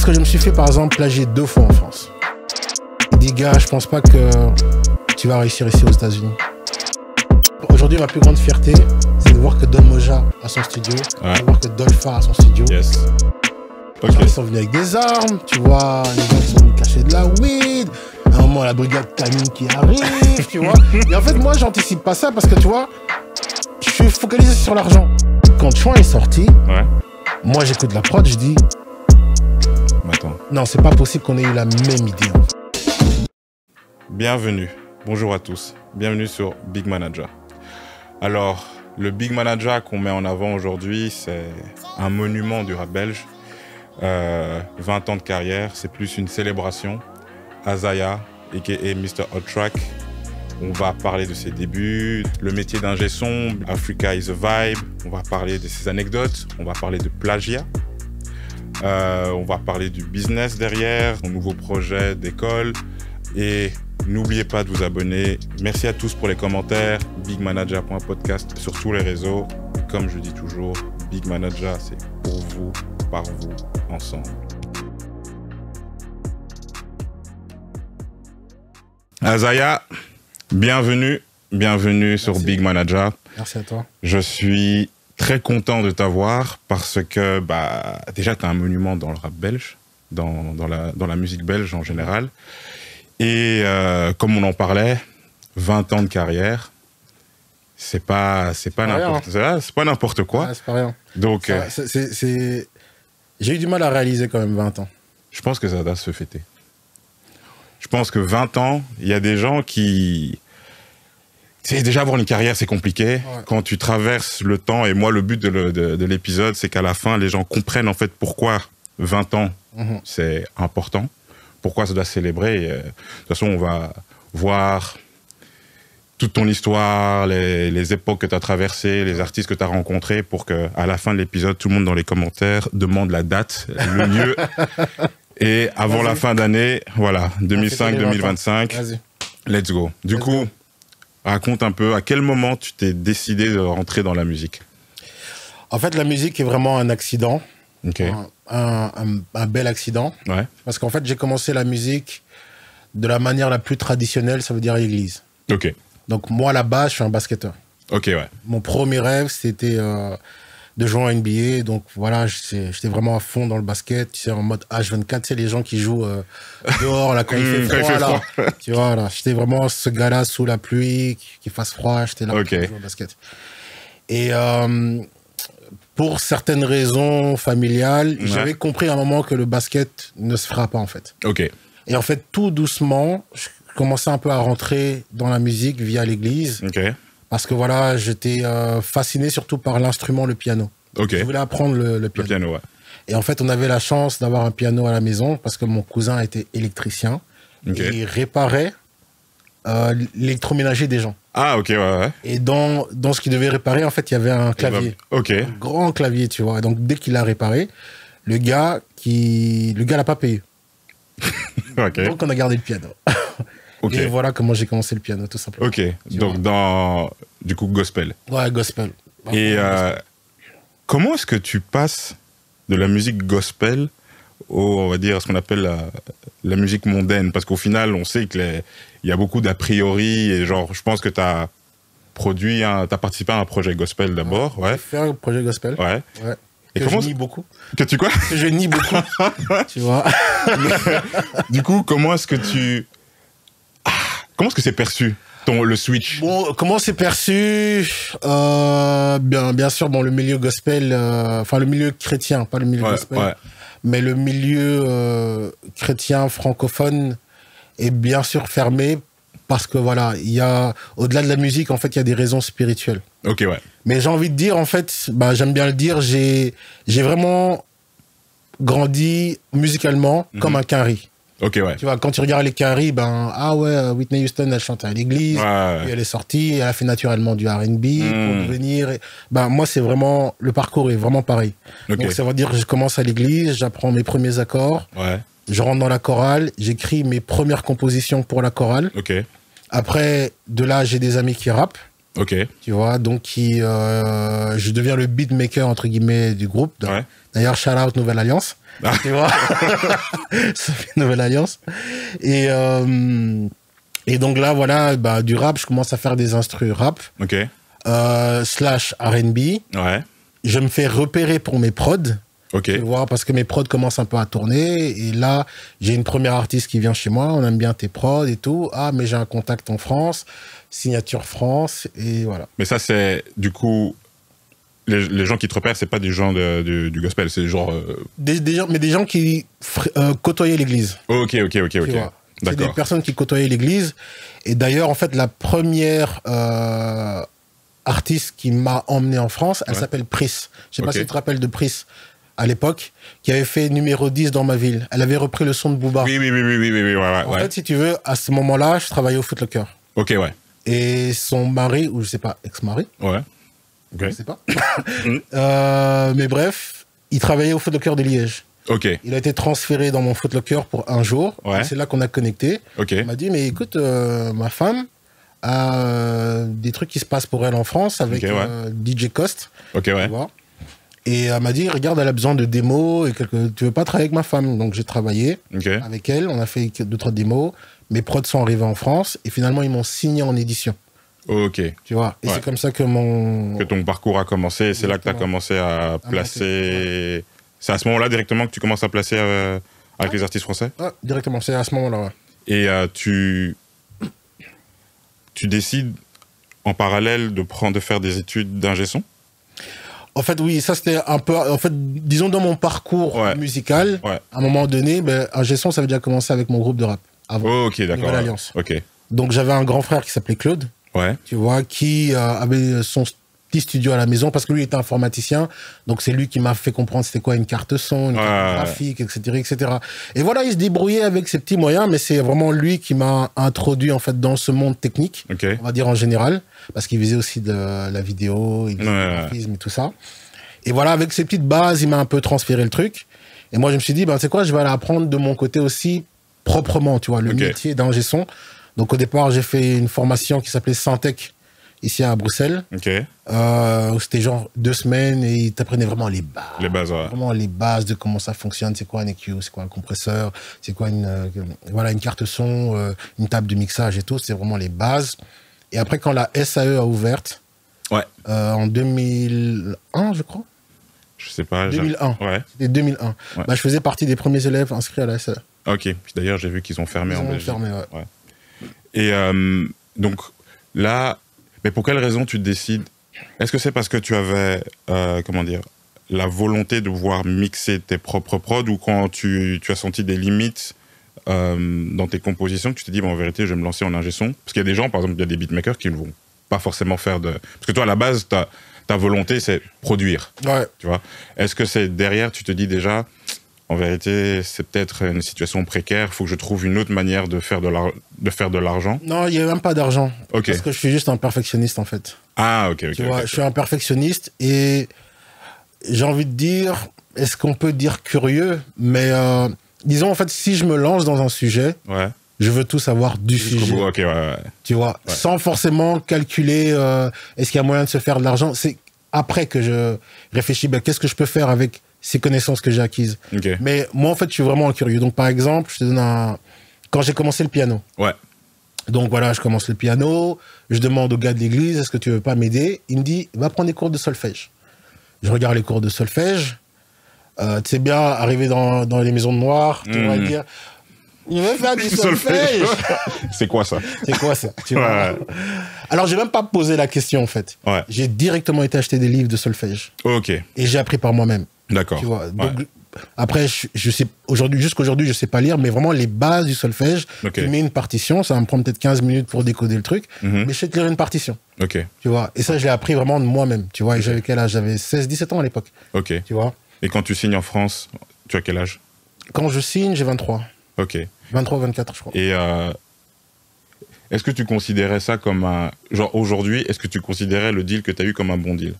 que je me suis fait, par exemple, plagier 2 fois en France. Il dit, gars, je pense pas que tu vas réussir ici aux États-Unis. Aujourd'hui, ma plus grande fierté, c'est de voir que Don Moja a son studio, de voir que Dolpha a son studio. Yes. Okay. Ils sont venus avec des armes, tu vois, les gens qui sont venus cacher de la weed. À un moment, la brigade Camille qui arrive, tu vois. Et en fait, moi, j'anticipe pas ça parce que, tu vois, je suis focalisé sur l'argent. Quand Chouin est sorti, moi, j'écoute la prod, je dis... Attends. Non, c'est pas possible qu'on ait eu la même idée. Bienvenue. Bonjour à tous. Bienvenue sur Big Manager. Alors, le Big Manager qu'on met en avant aujourd'hui, c'est un monument du rap belge. 20 ans de carrière, c'est plus une célébration. Azaya, a.k.a. Mr. Hot Track. On va parler de ses débuts, le métier d'ingé son, Africa is a vibe. On va parler de ses anecdotes, on va parler de plagiat. On va parler du business derrière, son nouveau projet d'école. Et n'oubliez pas de vous abonner. Merci à tous pour les commentaires. bigmanager.podcast sur tous les réseaux. Comme je dis toujours, Big Manager, c'est pour vous, par vous, ensemble. Azaya, bienvenue sur Big Manager. Merci à toi. Je suis très content de t'avoir parce que déjà tu es un monument dans le rap belge, dans la musique belge en général. Et comme on en parlait, 20 ans de carrière, c'est pas n'importe quoi. Ouais, c'est pas rien. Donc j'ai eu du mal à réaliser quand même 20 ans. Je pense que ça doit se fêter. Je pense que 20 ans, il y a des gens qui... Tu sais, déjà avoir une carrière, c'est compliqué. Ouais. Quand tu traverses le temps, et moi, le but de l'épisode, c'est qu'à la fin, les gens comprennent en fait pourquoi 20 ans, c'est important, pourquoi ça doit se célébrer. Et, de toute façon, on va voir toute ton histoire, les époques que tu as traversées, les artistes que tu as rencontrés, pour qu'à la fin de l'épisode, tout le monde dans les commentaires demande la date, le lieu. Et avant la fin d'année, voilà, 2005-2025, let's go. Du coup, raconte un peu, à quel moment tu t'es décidé de rentrer dans la musique? En fait, la musique est vraiment un accident, okay. un bel accident. Ouais. Parce qu'en fait, j'ai commencé la musique de la manière la plus traditionnelle, ça veut dire à l'église. Ok. Donc moi, à la base, je suis un basketteur. Ok, ouais. Mon premier rêve, c'était... de jouer en NBA, donc voilà, j'étais vraiment à fond dans le basket, tu sais, en mode H24, tu sais, les gens qui jouent dehors, là, quand il fait froid, là, tu vois, là, j'étais vraiment ce gars-là sous la pluie, qu'il fasse froid, j'étais là pour jouer au basket. Et pour certaines raisons familiales, j'avais compris à un moment que le basket ne se fera pas, en fait. Ok. Et en fait, tout doucement, je commençais un peu à rentrer dans la musique via l'église. Ok. Parce que voilà, j'étais fasciné surtout par l'instrument, le piano. Okay. Je voulais apprendre le piano. Le piano, ouais. Et en fait, on avait la chance d'avoir un piano à la maison parce que mon cousin était électricien. Okay. Et il réparait l'électroménager des gens. Ah, ok, ouais. Et dans ce qu'il devait réparer, en fait, il y avait un clavier. Ok. Un grand clavier, tu vois. Et donc, dès qu'il l'a réparé, le gars l'a pas payé. Okay. Donc, on a gardé le piano. Okay. Et voilà comment j'ai commencé le piano, tout simplement. Ok, donc du coup, gospel. Ouais, gospel. Et comment est-ce que tu passes de la musique gospel on va dire, ce qu'on appelle la musique mondaine? Parce qu'au final, on sait qu'il y a beaucoup d'a priori, et genre, je pense que tu as participé à un projet gospel d'abord. Ouais. J'ai fait un projet gospel. Ouais. Et que je nie beaucoup. Que tu quoi? Que je nie beaucoup, tu vois. Du coup, comment est-ce que c'est perçu, le switch? Bon, comment c'est perçu? Bien sûr, bon, le milieu gospel, enfin le milieu chrétien, pas le milieu gospel, mais le milieu chrétien francophone est bien sûr fermé parce que voilà, il y a, au-delà de la musique, en fait, il y a des raisons spirituelles. Ok, ouais. Mais j'ai envie de dire, en fait, j'aime bien le dire, j'ai vraiment grandi musicalement comme un Quinry. Ok, ouais. Tu vois, quand tu regardes les Quinry, Whitney Houston, elle chantait à l'église, puis elle est sortie, elle a fait naturellement du R&B pour devenir... moi, c'est vraiment... Le parcours est vraiment pareil. Okay. Donc, ça veut dire que je commence à l'église, j'apprends mes premiers accords, je rentre dans la chorale, j'écris mes premières compositions pour la chorale. Ok. Après, de là, j'ai des amis qui rappent. Ok. Tu vois, donc je deviens le beatmaker, entre guillemets, du groupe, de D'ailleurs, shout out Nouvelle Alliance. Tu vois. Ça fait Nouvelle Alliance. Et donc là, voilà, bah, du rap, je commence à faire des instrus rap. Ok. Slash R&B. Ouais. Je me fais repérer pour mes prods. Ok. Tu vois, parce que mes prods commencent un peu à tourner. Et là, j'ai une première artiste qui vient chez moi. On aime bien tes prods et tout. Ah, mais j'ai un contact en France. Signature France. Et voilà. Mais ça, c'est du coup, les gens qui te repèrent, c'est pas des gens du gospel, c'est genre. Des gens qui côtoyaient l'église. Ok. Tu vois. C'est des personnes qui côtoyaient l'église. Et d'ailleurs, en fait, la première artiste qui m'a emmené en France, elle s'appelle Pris. Je sais pas si tu te rappelles de Pris à l'époque, qui avait fait numéro 10 dans ma ville. Elle avait repris le son de Booba. Oui, En fait, si tu veux, à ce moment-là, je travaillais au Foot Locker. Ok, ouais. Et son mari, ou je sais pas, ex-mari. Ouais. Ok. Je sais pas. Mais bref, il travaillait au Foot Locker de Liège. Ok. Il a été transféré dans mon Foot Locker pour un jour. Ouais. C'est là qu'on a connecté. Ok. Il m'a dit, mais écoute, ma femme a des trucs qui se passent pour elle en France avec DJ Cost. Ok, ouais. Tu vois. Et elle m'a dit, regarde, elle a besoin de démos et tu veux pas travailler avec ma femme. Donc j'ai travaillé avec elle, on a fait 2-3 démos. Mes prods sont arrivés en France et finalement ils m'ont signé en édition. Ok. Tu vois. Et c'est comme ça que ton parcours a commencé. C'est là que tu as commencé à placer. C'est à ce moment-là directement que tu commences à placer avec les artistes français? Ouais, directement, c'est à ce moment-là, ouais. Et tu décides en parallèle de faire des études d'ingé son? En fait, oui, ça c'était un peu... En fait, disons dans mon parcours musical, à un moment donné, ingé son, ça avait déjà commencé avec mon groupe de rap. Avant. Ok, d'accord. Nouvelle Alliance. Ok. Donc j'avais un grand frère qui s'appelait Claude. Ouais. Tu vois, qui avait son petit studio à la maison parce que lui était informaticien. Donc c'est lui qui m'a fait comprendre c'était quoi une carte son, une carte graphique, etc. Et voilà, il se débrouillait avec ses petits moyens, mais c'est vraiment lui qui m'a introduit en fait dans ce monde technique, on va dire en général, parce qu'il faisait aussi de la vidéo, il faisait du graphisme et tout ça. Et voilà, avec ses petites bases, il m'a un peu transféré le truc. Et moi, je me suis dit, c'est quoi, je vais aller apprendre de mon côté aussi proprement, tu vois, le métier d'ingé son. Donc au départ, j'ai fait une formation qui s'appelait Syntec, ici à Bruxelles. Où c'était genre 2 semaines et ils t'apprenaient vraiment les bases. Les bases, ouais. Vraiment les bases de comment ça fonctionne, c'est quoi un EQ, c'est quoi un compresseur, c'est quoi une carte son, une table de mixage et tout, c'est vraiment les bases. Et après, quand la SAE a ouverte, en 2001, je crois. Je sais pas. 2001. Ouais. C'était 2001. Ouais. Je faisais partie des premiers élèves inscrits à la SAE. Ok. Puis d'ailleurs, j'ai vu qu'ils ont fermé en Belgique. Fermé, ouais. Et donc là, mais pour quelle raison tu décides? Est-ce que c'est parce que tu avais, la volonté de pouvoir mixer tes propres prods, ou quand tu as senti des limites dans tes compositions, que tu t'es dit, en vérité, je vais me lancer en ingé son? Parce qu'il y a des gens, par exemple, il y a des beatmakers qui ne vont pas forcément faire de... Parce que toi, à la base, ta volonté, c'est produire. Ouais. Tu vois? Est-ce que c'est derrière, tu te dis déjà, en vérité, c'est peut-être une situation précaire, il faut que je trouve une autre manière de faire de l'argent? Non, il n'y a même pas d'argent. Ok. Parce que je suis juste un perfectionniste, en fait. Ah, ok. Tu vois, je suis un perfectionniste et j'ai envie de dire, est-ce qu'on peut dire curieux? Mais disons, en fait, si je me lance dans un sujet, je veux tout savoir du sujet. Tu vois, sans forcément calculer est-ce qu'il y a moyen de se faire de l'argent. C'est après que je réfléchis, qu'est-ce que je peux faire avec ces connaissances que j'ai acquises. Mais moi, en fait, je suis vraiment un curieux. Donc, par exemple, je te donne quand j'ai commencé le piano. Donc voilà, je commence le piano, je demande au gars de l'église, est-ce que tu veux pas m'aider? Il me dit, va prendre des cours de solfège. Je regarde les cours de solfège. Tu sais bien, arriver dans les maisons de noirs, tu vas dire, il veut faire du solfège. C'est quoi ça? C'est quoi ça? Tu vois. Alors, j'ai même pas posé la question, en fait. J'ai directement été acheter des livres de solfège. Ok. Et j'ai appris par moi-même. D'accord. Tu vois. Donc, après, je sais, jusqu'aujourd'hui, je sais pas lire, mais vraiment les bases du solfège. Tu mets une partition, ça va me prendre peut-être 15 minutes pour décoder le truc, mais je sais te lire une partition. Ok. Tu vois. Et ça, je l'ai appris vraiment de moi-même. Tu vois. Et j'avais quel âge? J'avais 16-17 ans à l'époque. Ok. Tu vois. Et quand tu signes en France, tu as quel âge? Quand je signe, j'ai 23. Ok. 23, 24, je crois. Et est-ce que tu considérais ça comme un... Genre, aujourd'hui, est-ce que tu considérais le deal que tu as eu comme un bon deal?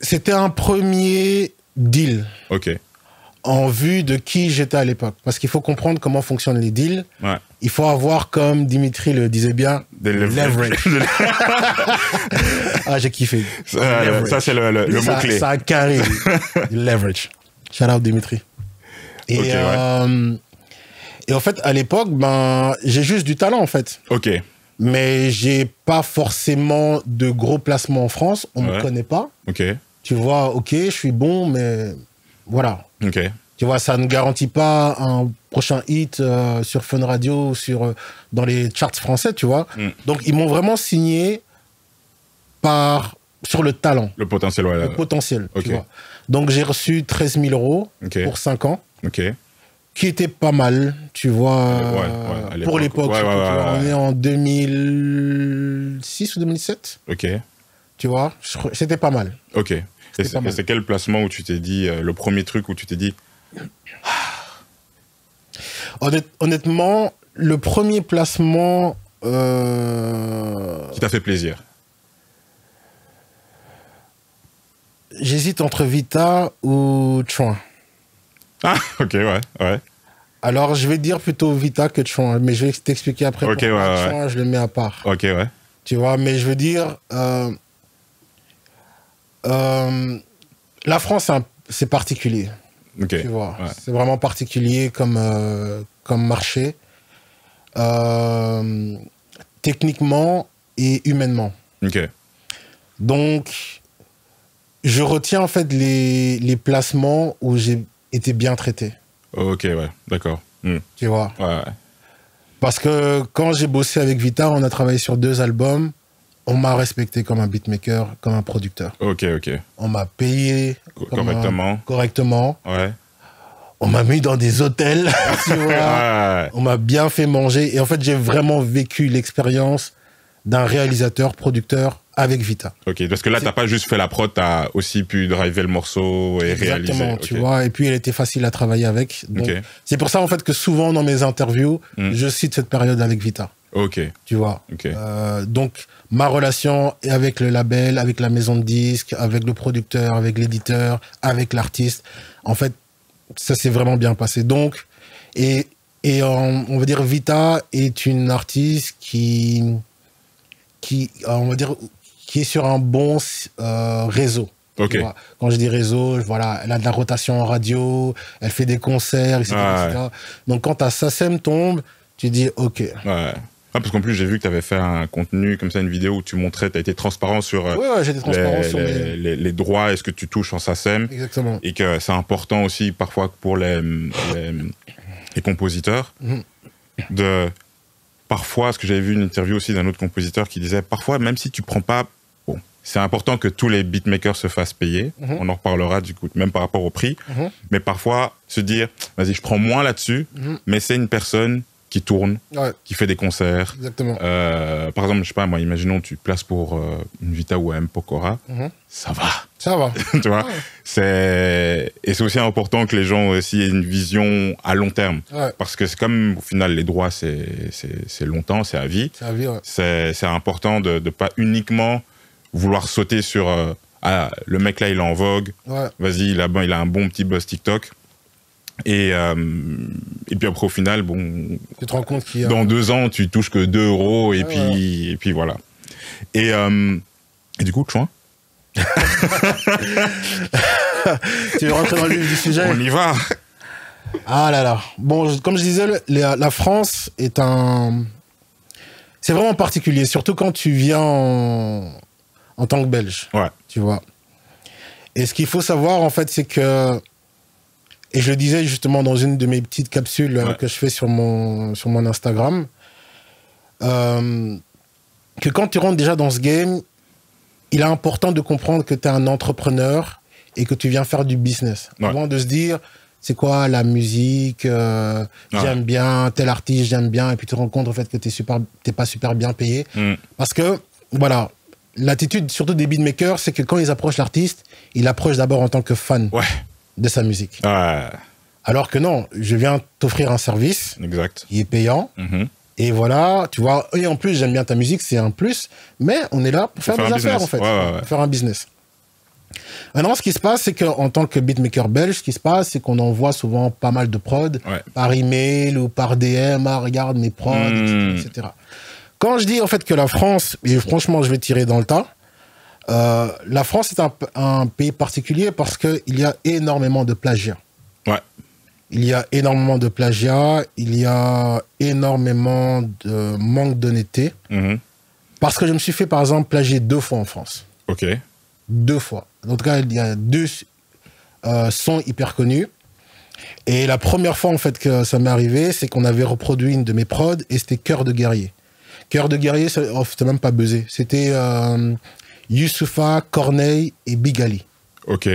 C'était un premier deal. Ok. En vue de qui j'étais à l'époque. Parce qu'il faut comprendre comment fonctionnent les deals. il faut avoir, comme Dimitri le disait bien, leverage. Ah, j'ai kiffé. Ça c'est le mot-clé. Ça a carré. Leverage. Shout out Dimitri. Et, okay, et en fait, à l'époque, j'ai juste du talent, en fait. Ok. Mais j'ai pas forcément de gros placements en France. On me connaît pas. Ok. Tu vois, ok, je suis bon, mais voilà. Ok. Tu vois, ça ne garantit pas un prochain hit sur Fun Radio, dans les charts français, tu vois. Donc, ils m'ont vraiment signé sur le talent. Le potentiel, ouais. Le potentiel, tu vois. Donc, j'ai reçu 13 000 € pour 5 ans. Ok. Qui était pas mal, tu vois, pour l'époque. On est en 2006 ou 2007. Ok. Tu vois, c'était pas mal. Ok. Et c'est quel placement où tu t'es dit, le premier truc où tu t'es dit... Honnêtement, le premier placement... Qui t'a fait plaisir? J'hésite entre Vita ou Chouin. Ah, ok, ouais. Alors, je vais dire plutôt Vita que Chouin, mais je vais t'expliquer après pourquoi Chouin, je le mets à part. Ok, ouais. Tu vois, mais je veux dire... la France, c'est particulier. Okay. Tu vois, c'est vraiment particulier comme marché, techniquement et humainement. Ok. Donc, je retiens en fait les placements où j'ai été bien traité. Ok, ouais, d'accord. Tu vois. Ouais. Parce que quand j'ai bossé avec Vita, on a travaillé sur 2 albums. On m'a respecté comme un beatmaker, comme un producteur. Ok. On m'a payé correctement. Ouais. On m'a mis dans des hôtels, tu vois. On m'a bien fait manger. Et en fait, j'ai vraiment vécu l'expérience d'un réalisateur, producteur avec Vita. Ok, parce que là, t'as pas juste fait la prod, t'as aussi pu driver le morceau et réaliser. Exactement, tu vois. Et puis, elle était facile à travailler avec. Donc, c'est pour ça, en fait, que souvent, dans mes interviews, je cite cette période avec Vita. Ok. Tu vois. Donc, ma relation avec le label, avec la maison de disques, avec le producteur, avec l'éditeur, avec l'artiste, en fait, ça s'est vraiment bien passé. Donc, on va dire, Vita est une artiste qui on va dire, qui est sur un bon réseau. Okay. Quand je dis réseau, voilà, elle a de la rotation en radio, elle fait des concerts, etc. etc. Donc, quand ta SACEM tombe, tu dis OK. Ouais. Ah, parce qu'en plus, j'ai vu que tu avais fait un contenu comme ça, une vidéo où tu montrais, tu as été transparent sur, j'étais transparent sur les droits et ce que tu touches en SACEM. Exactement. Et que c'est important aussi, parfois, pour les compositeurs, parfois, parce que j'avais vu une interview aussi d'un autre compositeur qui disait, parfois, même si tu prends pas, c'est important que tous les beatmakers se fassent payer. On en reparlera du coup, même par rapport au prix. Mais parfois, se dire, vas-y, je prends moins là-dessus, mais c'est une personne qui tourne, qui fait des concerts. Exactement. Par exemple, je sais pas, moi, imaginons, tu places pour une Vita ou un Pokora, ça va. Ça va. Tu vois, et c'est aussi important que les gens aussi aient une vision à long terme. Parce que c'est comme, au final, les droits, c'est longtemps, c'est à vie. C'est à vie, c'est important de ne pas uniquement vouloir sauter sur le mec là, il est en vogue. Vas-y, il a un bon petit buzz TikTok. Et puis après, au final, tu te rends compte qu'il y a... dans 2 ans, tu touches que 2 € et puis voilà. Et du coup, Chouin. Tu veux rentrer dans le vif du sujet? On y va. Ah là là. Bon, comme je disais, la France est c'est vraiment particulier, surtout quand tu viens en tant que Belge. Tu vois. Et ce qu'il faut savoir, en fait, c'est que... Et je le disais justement dans une de mes petites capsules que je fais sur mon Instagram, que quand tu rentres déjà dans ce game, il est important de comprendre que tu es un entrepreneur et que tu viens faire du business. Avant de se dire, c'est quoi la musique, j'aime bien, tel artiste, j'aime bien, et puis tu te rends compte en fait que t'es pas super bien payé. Parce que, voilà, l'attitude surtout des beatmakers, c'est que quand ils approchent l'artiste, ils l'approchent d'abord en tant que fan. De sa musique. Alors que non, je viens t'offrir un service qui est payant. Et voilà, tu vois, et en plus, j'aime bien ta musique, c'est un plus. Mais on est là pour faire des affaires, en fait. Pour faire un business. Maintenant, ce qui se passe, c'est qu'en tant que beatmaker belge, ce qui se passe, c'est qu'on envoie souvent pas mal de prod par email ou par DM. Ah, regarde mes prods, etc. Quand je dis en fait que la France, et franchement, je vais tirer dans le tas, la France est un pays particulier parce qu'il y a énormément de plagiat. Ouais. Il y a énormément de plagiat, il y a énormément de manque d'honnêteté. Parce que je me suis fait, par exemple, plagier 2 fois en France. Ok. 2 fois. En tout cas, il y a 2 sons hyper connus. Et la première fois, en fait, que ça m'est arrivé, c'est qu'on avait reproduit une de mes prods et c'était Cœur de guerrier. Cœur de guerrier, c'était même pas buzzé. C'était Youssoupha, Corneille et Big Ali. Ok.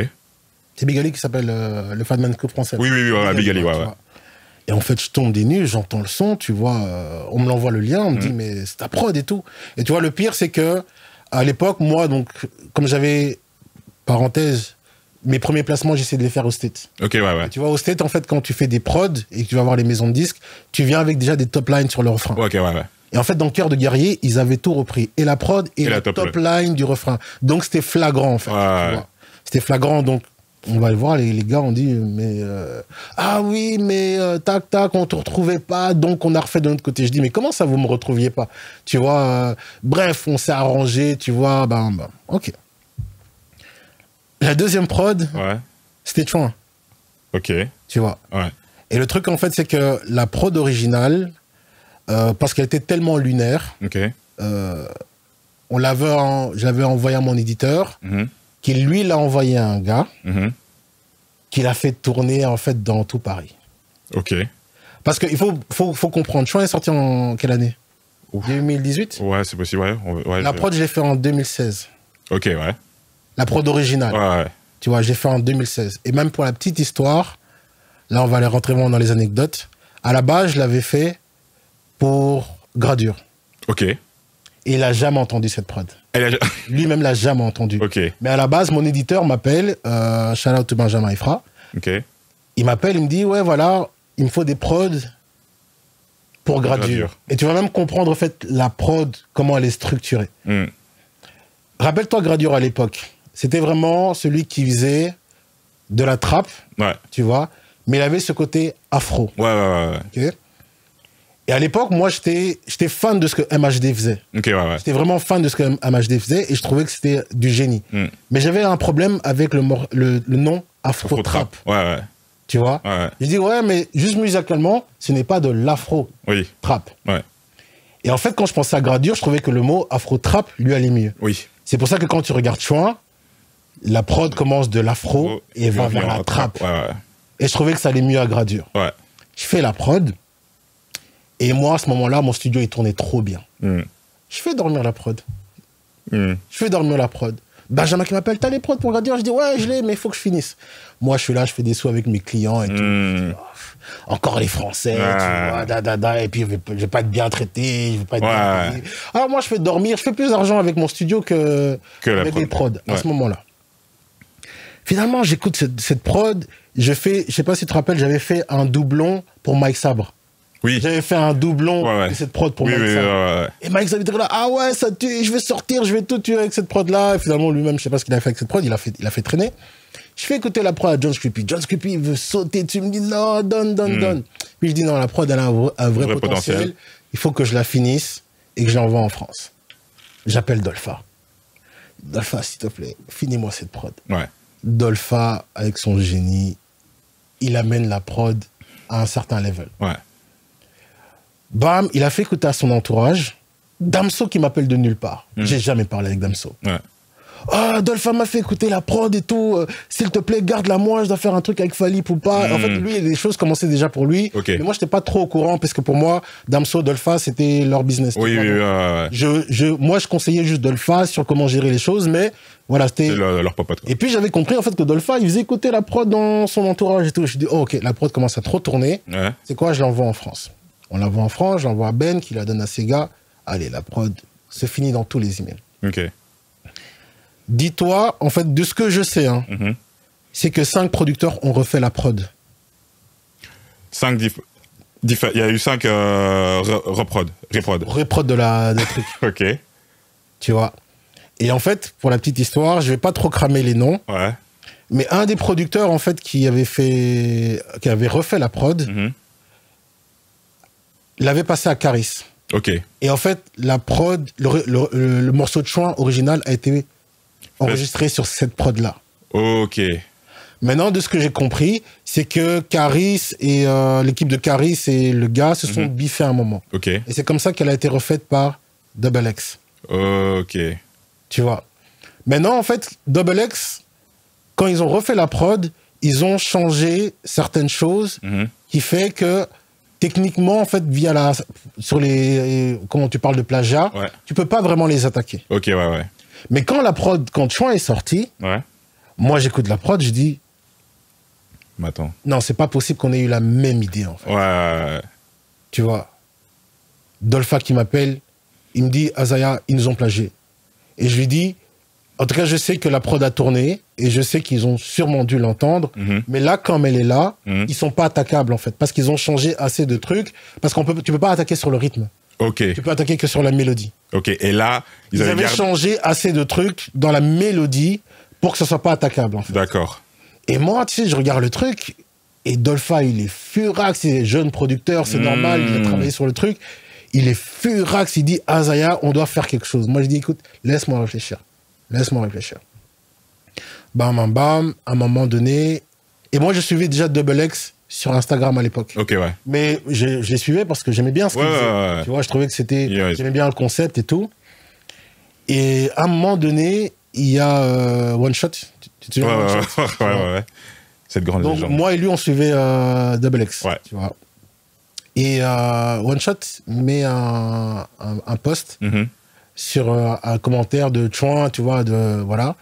C'est Big Ali qui s'appelle le Fatman Club français. Oui, Big Ali, ouais. Et en fait, je tombe des nues, j'entends le son, tu vois, on me l'envoie le lien, on me dit, mais c'est ta prod et tout. Et tu vois, le pire, c'est que à l'époque, moi, donc, comme j'avais, parenthèse, mes premiers placements, j'essayais de les faire au State. Ok, ouais. Et tu vois, au State, en fait, quand tu fais des prods et que tu vas voir les maisons de disques, tu viens avec déjà des top lines sur le refrain. Ok, ouais. Et en fait, dans Cœur de guerrier, ils avaient tout repris. Et la prod et la top line du refrain. Donc, c'était flagrant, en fait. Ouais. C'était flagrant, donc... On va le voir, les gars ont dit, mais ah oui, mais tac, on te retrouvait pas, donc on a refait de l'autre côté. Je dis, mais comment ça, vous me retrouviez pas? Tu vois, bref, on s'est arrangé, tu vois, ok. La deuxième prod, c'était Chouin. Ok. Tu vois. Ouais. Et le truc, en fait, c'est que la prod originale, parce qu'elle était tellement lunaire, je l'avais envoyé à mon éditeur, qui lui l'a envoyé à un gars, qui l'a fait tourner en fait dans tout Paris. Ok. Parce qu'il faut comprendre, Chouin est sorti en quelle année? 2018? Ouais, c'est possible, ouais. La prod, je l'ai fait en 2016. Ok, ouais. La prod originale. Ouais. Tu vois, j'ai fait en 2016. Et même pour la petite histoire, là, on va aller rentrer vraiment dans les anecdotes. À la base, je l'avais fait pour Gradure. Ok. Et il n'a jamais entendu cette prod. Lui-même l'a jamais entendu. Ok. Mais à la base, mon éditeur m'appelle, shout out to Benjamin Ifra. Ok. Il m'appelle, il me dit, ouais, voilà, il me faut des prods pour Gradure. Et tu vas même comprendre, en fait, la prod, comment elle est structurée. Rappelle-toi Gradure à l'époque. C'était vraiment celui qui faisait de la trappe, tu vois, mais il avait ce côté afro. Ouais. Okay. Et à l'époque, moi, j'étais fan de ce que MHD faisait. J'étais vraiment fan de ce que MHD faisait et je trouvais que c'était du génie. Mais j'avais un problème avec le nom Afro-Trap. Ouais. Tu vois? Je dis, ouais, mais juste musicalement, ce n'est pas de l'Afro-Trap. Ouais. Et en fait, quand je pensais à Gradure, je trouvais que le mot Afro-Trap lui allait mieux. Oui. C'est pour ça que quand tu regardes Chouin, la prod commence de l'Afro et va vers la Trap. Ouais. Et je trouvais que ça allait mieux à Gradure. Ouais. Je fais la prod. Et moi, à ce moment-là, mon studio, il tournait trop bien. Je fais dormir la prod. Benjamin qui m'appelle, t'as les prods pour Gradure? Je dis, ouais, je l'ai, mais il faut que je finisse. Moi, je suis là, je fais des sous avec mes clients et tout. Je dis, oh, encore les Français, tu vois, et puis je vais pas être bien traité, je vais pas être bien payé. Alors moi, je fais dormir, je fais plus d'argent avec mon studio que avec les prods à ce moment-là. Finalement, j'écoute cette prod, je sais pas si tu te rappelles, j'avais fait un doublon pour Mike Sabre. Oui. J'avais fait un doublon de cette prod pour Mike Sabre. Et Mike Sabre était là, ah ouais, ça tue, je vais sortir, je vais tout tuer avec cette prod-là. Et finalement, lui-même, je sais pas ce qu'il a fait avec cette prod, il a fait traîner. Je fais écouter la prod à John Scrippy. John Scrippy, il veut sauter dessus, il me dit non, donne. Puis je dis non, la prod, elle a un vrai potentiel. Il faut que je la finisse et que je l'envoie en France. J'appelle Dolpha. Dolpha, s'il te plaît, finis-moi cette prod. Ouais. Dolpha, avec son génie, il amène la prod à un certain level. Ouais. Bam, il a fait écouter à son entourage. Damso qui m'appelle de nulle part. J'ai jamais parlé avec Damso. Ouais. Ah, Dolpha m'a fait écouter la prod et tout. S'il te plaît, garde-la moi, je dois faire un truc avec Fallip ou pas. En fait, lui, les choses commençaient déjà pour lui. Mais moi, j'étais pas trop au courant parce que pour moi, Damso, Dolpha, c'était leur business. Oui. Moi, je conseillais juste Dolpha sur comment gérer les choses, mais voilà, c'était leur popote. Et puis, j'avais compris en fait que Dolpha, il faisait écouter la prod dans son entourage et tout. Je dis, oh, ok, la prod commence à trop tourner. Ouais. C'est quoi? Je l'envoie en France. On l'envoie en France, j'envoie à Ben qui la donne à ses gars. Allez, la prod se finit dans tous les emails. Ok. Dis-toi, en fait, de ce que je sais, c'est que 5 producteurs ont refait la prod. 5 il y a eu 5 reprod. Reprod de truc. Ok. Tu vois. Et en fait, pour la petite histoire, je vais pas trop cramer les noms. Ouais. Mais un des producteurs, en fait, qui avait refait la prod, l'avait passé à Caris. Ok. Et en fait, la prod, le morceau de Chouin original a été enregistré sur cette prod-là. Ok. Maintenant, de ce que j'ai compris, c'est que Caris et l'équipe de Caris et le gars se sont biffés à un moment. Ok. Et c'est comme ça qu'elle a été refaite par Double X. Ok. Tu vois. Maintenant, en fait, Double X, quand ils ont refait la prod, ils ont changé certaines choses qui fait que techniquement, en fait, sur les, comment tu parles de plagiat, tu peux pas vraiment les attaquer. Ok, ouais. Mais quand Chouin est sorti, moi j'écoute la prod, je dis, mais attends. Non, c'est pas possible qu'on ait eu la même idée, en fait. Ouais. Tu vois. Dolpha qui m'appelle, il me dit, Azaya, ils nous ont plagié. Et je lui dis, en tout cas, je sais que la prod a tourné, et je sais qu'ils ont sûrement dû l'entendre, mais là, comme elle est là, ils sont pas attaquables, en fait, parce qu'ils ont changé assez de trucs, parce tu peux pas attaquer sur le rythme. Ok. Tu peux attaquer que sur la mélodie. Ok, et là, ils avaient changé assez de trucs dans la mélodie pour que ce soit pas attaquable, en fait. D'accord. Et moi, tu sais, je regarde le truc, et Dolpha, il est furax, c'est jeune producteur, c'est normal, il a travaillé sur le truc. Il est furax, il dit, Azaya, on doit faire quelque chose. Moi, je dis, écoute, laisse-moi réfléchir. Bam, à un moment donné. Et moi, je suivais déjà Double X sur Instagram à l'époque. Ok, ouais. Mais je les suivais parce que j'aimais bien ce qu'il faisait. Ouais. Tu vois, je trouvais que j'aimais bien le concept et tout. Et à un moment donné, il y a One Shot. Tu te souviens One Shot Ouais. Cette grande Donc, légende. moi et lui, on suivait Double X. Ouais. Tu vois. Et One Shot met un post sur un commentaire de Chouin, tu vois, voilà.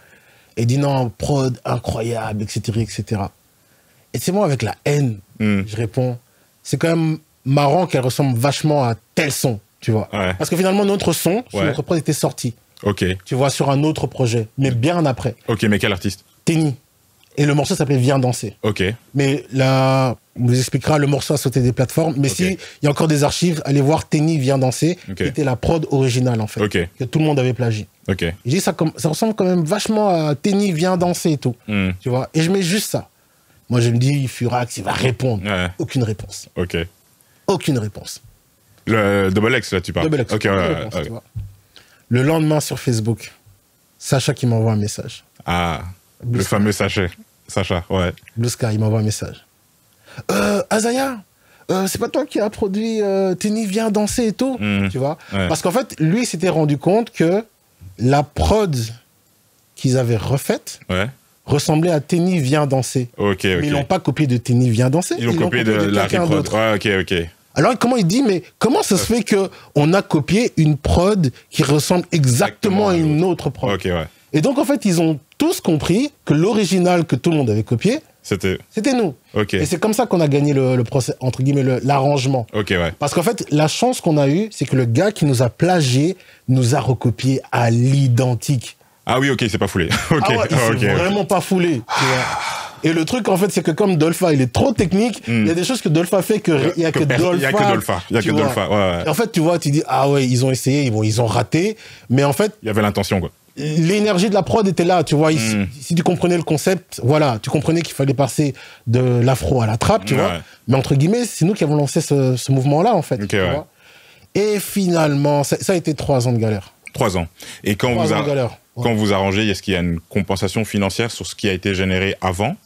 Et dit non, prod incroyable, etc. Et c'est moi avec la haine, je réponds, c'est quand même marrant qu'elle ressemble vachement à tel son, tu vois. Ouais. Parce que finalement, notre son, sur notre prod était sorti. Ok. Tu vois, sur un autre projet, mais bien après. Ok, mais quel artiste? Tenny. Et le morceau s'appelait Viens danser. Ok. Mais là, on vous expliquera, le morceau a sauté des plateformes. Mais si il y a encore des archives, allez voir Tenny Viens danser, qui était la prod originale, en fait. Que tout le monde avait plagié. Je dis, ça ressemble quand même vachement à Tenny Viens danser et tout. Tu vois. Et je mets juste ça. Moi, je me dis, Furax, il va répondre. Ouais. Aucune réponse. Aucune réponse. Le Double X, là, tu parles. Double X. Ok, réponse, tu vois. Le lendemain, sur Facebook, Sacha qui m'envoie un message. Ah, le fameux Sacha, ouais. Blue Sky, il m'envoie un message. Azaya, c'est pas toi qui as produit Tenny Viens danser et tout, tu vois. Parce qu'en fait, lui, il s'était rendu compte que la prod qu'ils avaient refaite ressemblait à Tenny Viens danser. Mais ils l'ont pas copié de Tenny Viens danser. Ils l'ont copié de quelqu'un d'autre. Ok. Alors, comment il dit, mais comment ça se fait qu'on a copié une prod qui ressemble exactement à une autre prod? Et donc, en fait, ils ont tous compris que l'original que tout le monde avait copié, c'était nous. Et c'est comme ça qu'on a gagné le procès, entre guillemets, l'arrangement. Parce qu'en fait, la chance qu'on a eue, c'est que le gars qui nous a plagié nous a recopié à l'identique. Ah oui, ok, c'est pas foulé. Il s'est vraiment pas foulé. Tu vois. Et le truc, en fait, c'est que comme Dolpha, il est trop technique, il y a des choses que Dolpha fait qu'il n'y a que Dolpha. Il y a que Dolpha. Ouais. Et en fait, tu vois, tu dis, ah ouais, ils ont essayé, ils ont raté. Mais en fait... Il y avait l'intention, quoi. L'énergie de la prod était là, tu vois. Si tu comprenais le concept, voilà, tu comprenais qu'il fallait passer de l'afro à la trappe, tu vois. Mais entre guillemets, c'est nous qui avons lancé ce mouvement-là, en fait. Tu vois. Et finalement, ça a été 3 ans de galère. 3 ans. Et quand vous arrangez, est-ce qu'il y a une compensation financière sur ce qui a été généré avant?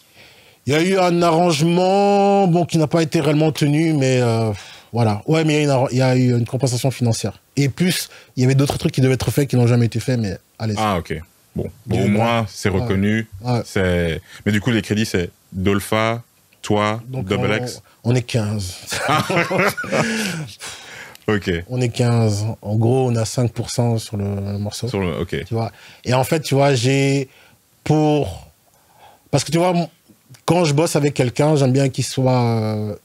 Il y a eu un arrangement qui n'a pas été réellement tenu, mais voilà. Ouais, mais il y a eu une compensation financière. Et plus, il y avait d'autres trucs qui devaient être faits qui n'ont jamais été faits, mais allez. Ah, ok. Bon, au moins, c'est reconnu. Ouais. Mais du coup, les crédits, c'est Dolpha, toi, donc Double X. On est 15. Ok. On est 15. En gros, on a 5% sur le morceau. Ok. Tu vois. Et en fait, tu vois, parce que tu vois, quand je bosse avec quelqu'un, j'aime bien qu'il soit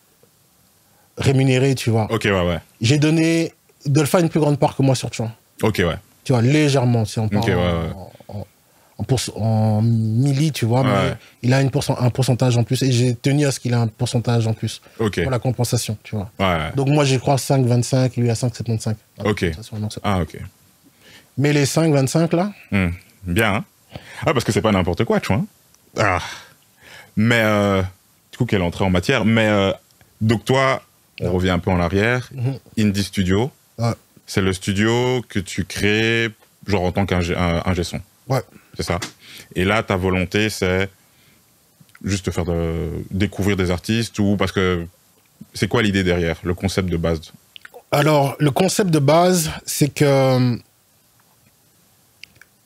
rémunéré, tu vois. Ok, ouais. J'ai donné Dolpha une plus grande part que moi sur Chouin. Ok, ouais. Tu vois, légèrement, si on parle en milli, tu vois, mais il a un pourcentage en plus. Et j'ai tenu à ce qu'il ait un pourcentage en plus pour la compensation, tu vois. Ouais. Donc moi, je crois 5,25, lui à 5,75. Ok. Ah, ok. Mais les 5, 25 là. Bien, hein. Ah, parce que c'est pas n'importe quoi, tu vois. Ah. Mais, du coup, quelle entrée en matière. Mais, donc toi, on revient un peu en arrière. Indie Studio, c'est le studio que tu crées, genre en tant qu'ingé son. Ouais. C'est ça. Et là, ta volonté, c'est juste te faire découvrir des artistes ou parce que c'est quoi l'idée derrière, le concept de base? Alors, le concept de base, c'est que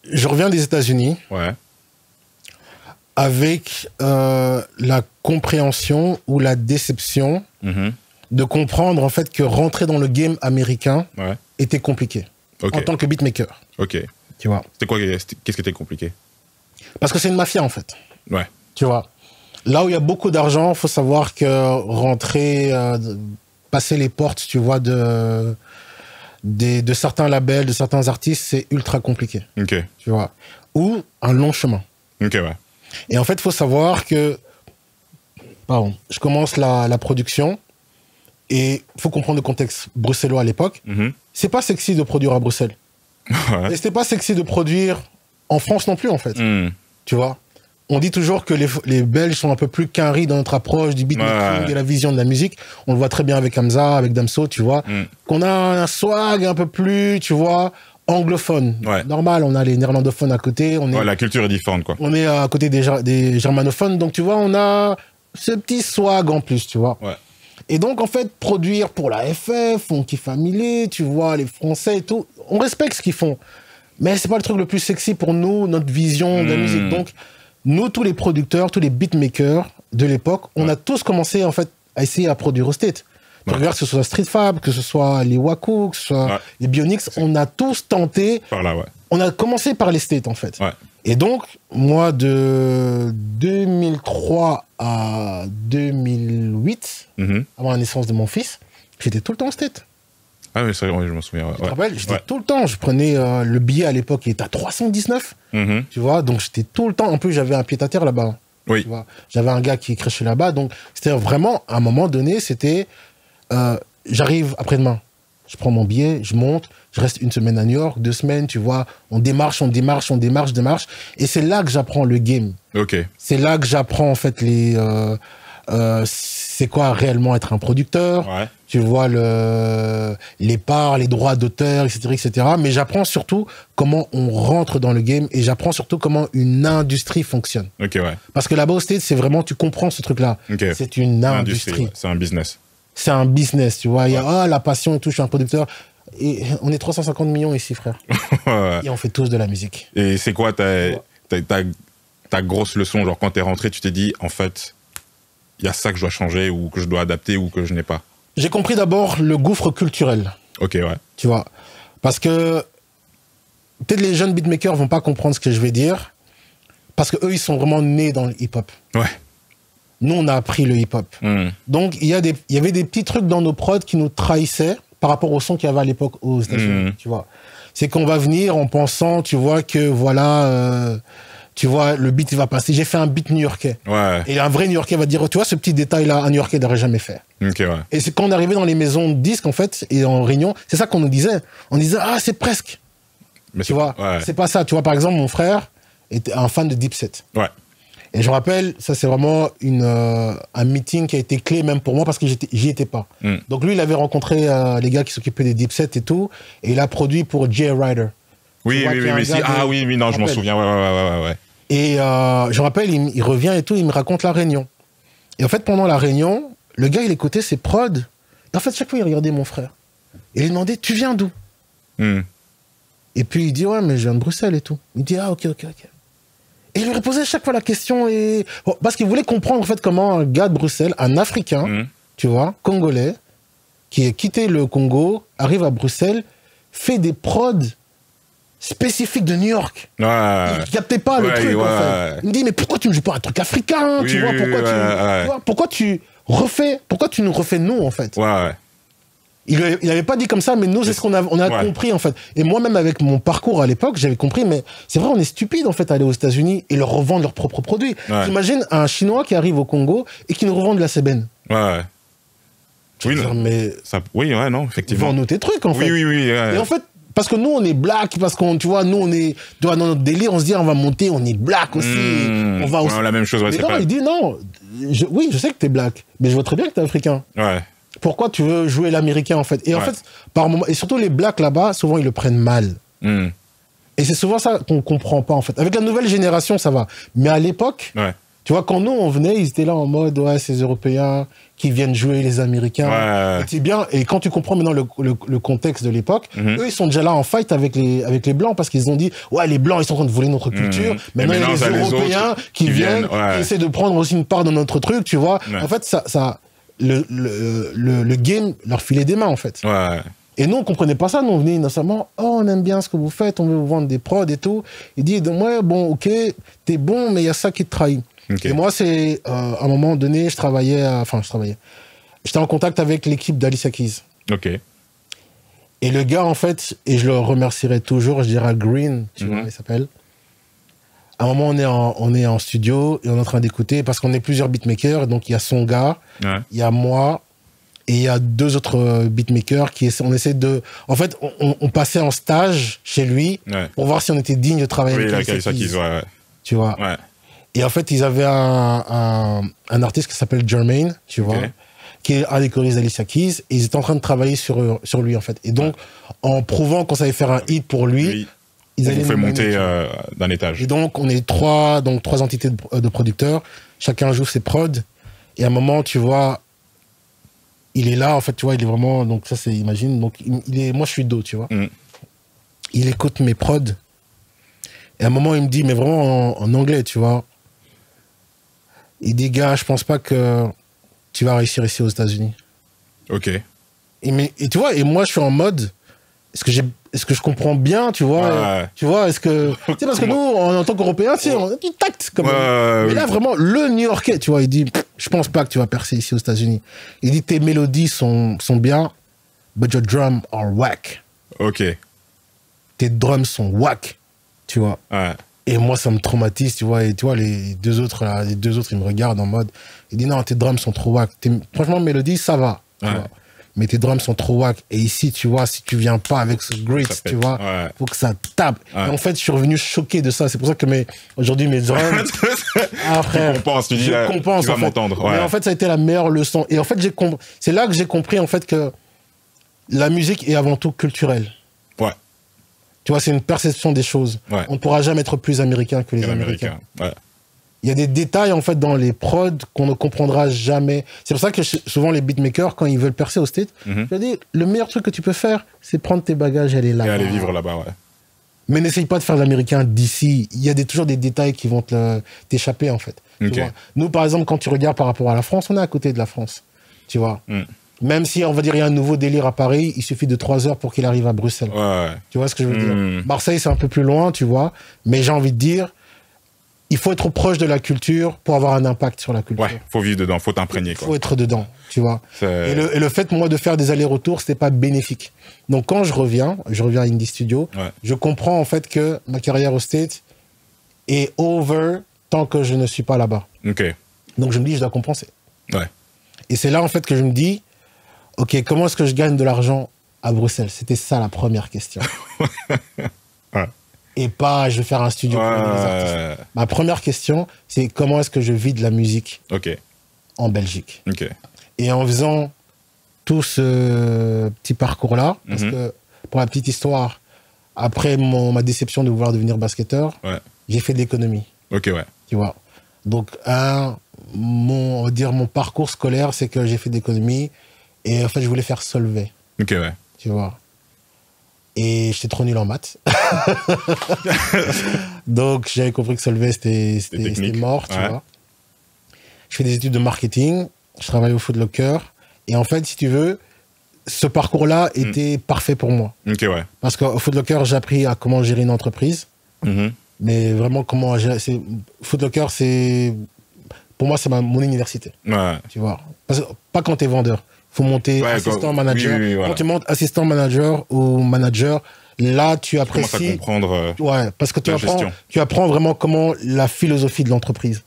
je reviens des États-Unis avec la compréhension ou la déception de comprendre en fait que rentrer dans le game américain était compliqué en tant que beatmaker. Ok. Tu vois. C'était quoi? Qu'est-ce qui était compliqué? Parce que c'est une mafia en fait. Ouais. Tu vois. Là où il y a beaucoup d'argent, faut savoir que rentrer, passer les portes, tu vois, de certains labels, de certains artistes, c'est ultra compliqué. Ok. Tu vois. Ou un long chemin. Ok, ouais. Et en fait, il faut savoir que, pardon, je commence la production et il faut comprendre le contexte bruxellois à l'époque. C'est pas sexy de produire à Bruxelles. Et c'était pas sexy de produire en France non plus, en fait. Tu vois. On dit toujours que les Belges sont un peu plus quinri dans notre approche du beatmaking et la vision de la musique. On le voit très bien avec Hamza, avec Damso, tu vois. Qu'on a un swag un peu plus, tu vois, anglophone. Normal, on a les néerlandophones à côté. La culture est différente, quoi. On est à côté des germanophones. Donc, tu vois, on a ce petit swag en plus, tu vois. Et donc, en fait, produire pour la FF, Funky Family, tu vois, les Français et tout, on respecte ce qu'ils font. Mais c'est pas le truc le plus sexy pour nous, notre vision de la musique. Donc, nous, tous les producteurs, tous les beatmakers de l'époque, on a tous commencé, en fait, à essayer à produire au State. Tu regardes, que ce soit Street Fab, que ce soit les Waku, que ce soit les Bionix, on a tous tenté. Par là, on a commencé par les States, en fait. Et donc, moi, de 2003 à 2008, avant la naissance de mon fils, j'étais tout le temps au State. Ah oui, c'est vrai, je me souviens. Tu te rappelles, j'étais tout le temps. Je prenais le billet à l'époque, il était à 319. Tu vois, donc j'étais tout le temps. En plus, j'avais un pied-à-terre là-bas. Oui. Tu vois, j'avais un gars qui crachait là-bas. Donc, c'était vraiment, à un moment donné, c'était... j'arrive après-demain. Je prends mon billet, je monte, je reste une semaine à New York, 2 semaines, tu vois. On démarche. Et c'est là que j'apprends le game. Ok. C'est là que j'apprends, en fait, c'est quoi réellement être un producteur. Tu vois les parts, les droits d'auteur, etc. Mais j'apprends surtout comment on rentre dans le game et j'apprends surtout comment une industrie fonctionne. Parce que là-bas au States, c'est vraiment, tu comprends ce truc-là. C'est une industrie. C'est un business. C'est un business, tu vois. Il y a la passion et tout, je suis un producteur. Et on est 350 millions ici, frère. Et on fait tous de la musique. Et c'est quoi ta grosse leçon? Genre, quand t'es rentré, tu t'es dit, en fait, il y a ça que je dois changer ou que je dois adapter ou que je n'ai pas. J'ai compris d'abord le gouffre culturel. Ok, Tu vois. Parce que peut-être les jeunes beatmakers vont pas comprendre ce que je vais dire. Parce qu'eux, ils sont vraiment nés dans le hip-hop. Nous, on a appris le hip-hop. Donc, il y avait des petits trucs dans nos prods qui nous trahissaient par rapport au son qu'il y avait à l'époque aux États-Unis, tu vois. C'est qu'on va venir en pensant, tu vois, que voilà, tu vois, le beat, il va passer. J'ai fait un beat new-yorkais. Et un vrai new-yorkais va dire, tu vois, ce petit détail-là, un new-yorkais n'aurait jamais fait. Et c'est quand on arrivait dans les maisons de disques, en fait, et en réunion, c'est ça qu'on nous disait. On disait, ah, c'est presque. Mais tu vois, c'est pas ça. Tu vois, par exemple, mon frère était un fan de Dipset. Et je me rappelle, ça c'est vraiment un meeting qui a été clé même pour moi parce que j'y étais pas. Donc lui, il avait rencontré les gars qui s'occupaient des Dipset et tout, et il a produit pour Jay Ryder. Oui, non, je m'en souviens, Et je me rappelle, il revient et tout, il me raconte la réunion. Et en fait, pendant la réunion, le gars, il écoutait ses prods. Et en fait, chaque fois, il regardait mon frère. Et il lui demandait, tu viens d'où? Et puis il dit, ouais, mais je viens de Bruxelles et tout. Il dit, ah, ok. Et il lui reposait chaque fois la question, parce qu'il voulait comprendre en fait comment un gars de Bruxelles, un Africain, tu vois, congolais, qui a quitté le Congo, arrive à Bruxelles, fait des prods spécifiques de New York. Il ne captait pas le truc, en fait. Il me dit, mais pourquoi tu ne joues pas un truc africain, tu vois, pourquoi tu nous refais nous, en fait. Il n'avait pas dit comme ça, mais nous, c'est ce qu'on a compris, en fait. Et moi-même, avec mon parcours à l'époque, j'avais compris, mais c'est vrai, on est stupide, en fait, à aller aux États-Unis et leur revendre leurs propres produits. J'imagine un Chinois qui arrive au Congo et qui nous revend de la sébène. Non, effectivement. Vends-nous tes trucs, en fait. Et en fait, parce que nous, on est black, parce qu'on, tu vois, nous, on est, tu vois, dans notre délire, on se dit, on va monter, on est black aussi. On va aussi. La même chose, ouais, mais non, il dit non. Oui, je sais que t'es black, mais je vois très bien que t'es africain. Ouais. Pourquoi tu veux jouer l'américain, en fait? Et en fait, par moment, et surtout les blacks là-bas, souvent, ils le prennent mal. Et c'est souvent ça qu'on comprend pas, en fait. Avec la nouvelle génération, ça va. Mais à l'époque, tu vois, quand nous, on venait, ils étaient là en mode, ouais, ces Européens qui viennent jouer les Américains. Et c'est bien. Et quand tu comprends maintenant le contexte de l'époque, eux, ils sont déjà là en fight avec les Blancs parce qu'ils ont dit, ouais, les Blancs, ils sont en train de voler notre culture. Maintenant, il y a les Européens qui viennent, qui essaient de prendre aussi une part de notre truc, tu vois. En fait, le game leur filait des mains, en fait. Et nous, on comprenait pas ça. Nous, on venait innocemment. Oh, on aime bien ce que vous faites. On veut vous vendre des prods et tout. Il dit, ouais, bon, ok, t'es bon, mais il y a ça qui te trahit. Et moi, c'est, à un moment donné, j'étais en contact avec l'équipe d'Alicia Keys. Et le gars, en fait, et je le remercierai toujours, je dirais Green, tu vois, il s'appelle. À un moment, on est en studio et on est en train d'écouter parce qu'on est plusieurs beatmakers. Donc, il y a son gars, il y a moi, et il y a 2 autres beatmakers on essaie de... En fait, on passait en stage chez lui pour voir si on était digne de travailler avec Alicia Keys. Tu vois. Et en fait, ils avaient un artiste qui s'appelle Jermaine, tu vois, qui est un des choristes d'Alicia Keys, et ils étaient en train de travailler sur lui, en fait. Et donc, en prouvant qu'on savait faire un hit pour lui, ils allaient nous fait monter d'un étage. Et donc, on est 3 entités de producteurs, chacun joue ses prods, et à un moment, tu vois, il est là, en fait, tu vois, il est vraiment, donc ça c'est, imagine, donc moi je suis dos, tu vois. Il écoute mes prods, et à un moment il me dit, mais vraiment en anglais, tu vois, il dit, gars, je pense pas que tu vas réussir ici aux États-Unis. Et tu vois, et moi je suis en mode, est-ce que je comprends bien, tu vois, tu vois, est-ce que, tu sais, parce que nous, en tant qu'Européens, tu sais, on a du tact, comme mais là, vraiment, le New-Yorkais, tu vois, il dit, je pense pas que tu vas percer ici aux États-Unis. Il dit, tes mélodies sont bien, but your drums are whack. Tes drums sont whack, tu vois. Et moi, ça me traumatise, tu vois, et tu vois, les deux autres, ils me regardent en mode, il dit, non, tes drums sont trop whack. Franchement, mélodie, ça va, tu vois. Mais tes drums sont trop wack. Et ici, tu vois, si tu viens pas avec ce grit, tu vois, faut que ça tape. Et en fait, je suis revenu choqué de ça. C'est pour ça que aujourd'hui, mes drums... frère, je compense, tu vas m'entendre. Mais en fait, ça a été la meilleure leçon. Et en fait, c'est là que j'ai compris, en fait, que la musique est avant tout culturelle. Tu vois, c'est une perception des choses. On ne pourra jamais être plus américain que les Américains. Il y a des détails, en fait, dans les prods qu'on ne comprendra jamais. C'est pour ça que souvent, les beatmakers, quand ils veulent percer au States, je leur dis, le meilleur truc que tu peux faire, c'est prendre tes bagages et aller là-bas. Et aller vivre là-bas, Mais n'essaye pas de faire l'américain d'ici. Il y a toujours des détails qui vont t'échapper, en fait. Tu vois. Nous, par exemple, quand tu regardes par rapport à la France, on est à côté de la France. Tu vois. Même si, on va dire, il y a un nouveau délire à Paris, il suffit de 3 heures pour qu'il arrive à Bruxelles. Tu vois ce que je veux dire? Marseille, c'est un peu plus loin, tu vois. Mais j'ai envie de dire, il faut être proche de la culture pour avoir un impact sur la culture. Faut vivre dedans, faut t'imprégner. Il faut être dedans, tu vois. Et le fait, moi, de faire des allers-retours, c'était pas bénéfique. Donc, quand je reviens à Indie Studio, je comprends, en fait, que ma carrière au States est over tant que je ne suis pas là-bas. Donc, je me dis, je dois compenser. Et c'est là, en fait, que je me dis, OK, comment est-ce que je gagne de l'argent à Bruxelles? C'était ça la première question. Et pas, je vais faire un studio pour les artistes. Ma première question, c'est comment est-ce que je vis de la musique en Belgique. Et en faisant tout ce petit parcours-là, parce que, pour la petite histoire, après ma déception de vouloir devenir basketteur, j'ai fait de l'économie. Tu vois. Donc, on va dire, mon parcours scolaire, c'est que j'ai fait de l'économie. Et en fait, je voulais faire Solvay. Tu vois. Et j'étais trop nul en maths. Donc, j'avais compris que Solvay, c'était mort, tu vois. Je fais des études de marketing. Je travaille au Foot Locker. Et en fait, si tu veux, ce parcours-là était parfait pour moi. Parce qu'au Foot Locker, j'ai appris à comment gérer une entreprise. Mais vraiment, comment gérer... Foot Locker, pour moi, c'est mon université. Tu vois. Parce que, pas quand t'es vendeur. Faut monter assistant manager. Quand tu montes assistant manager ou manager, là, tu apprécies. Tu commences à comprendre. Parce que tu apprends vraiment comment la philosophie de l'entreprise.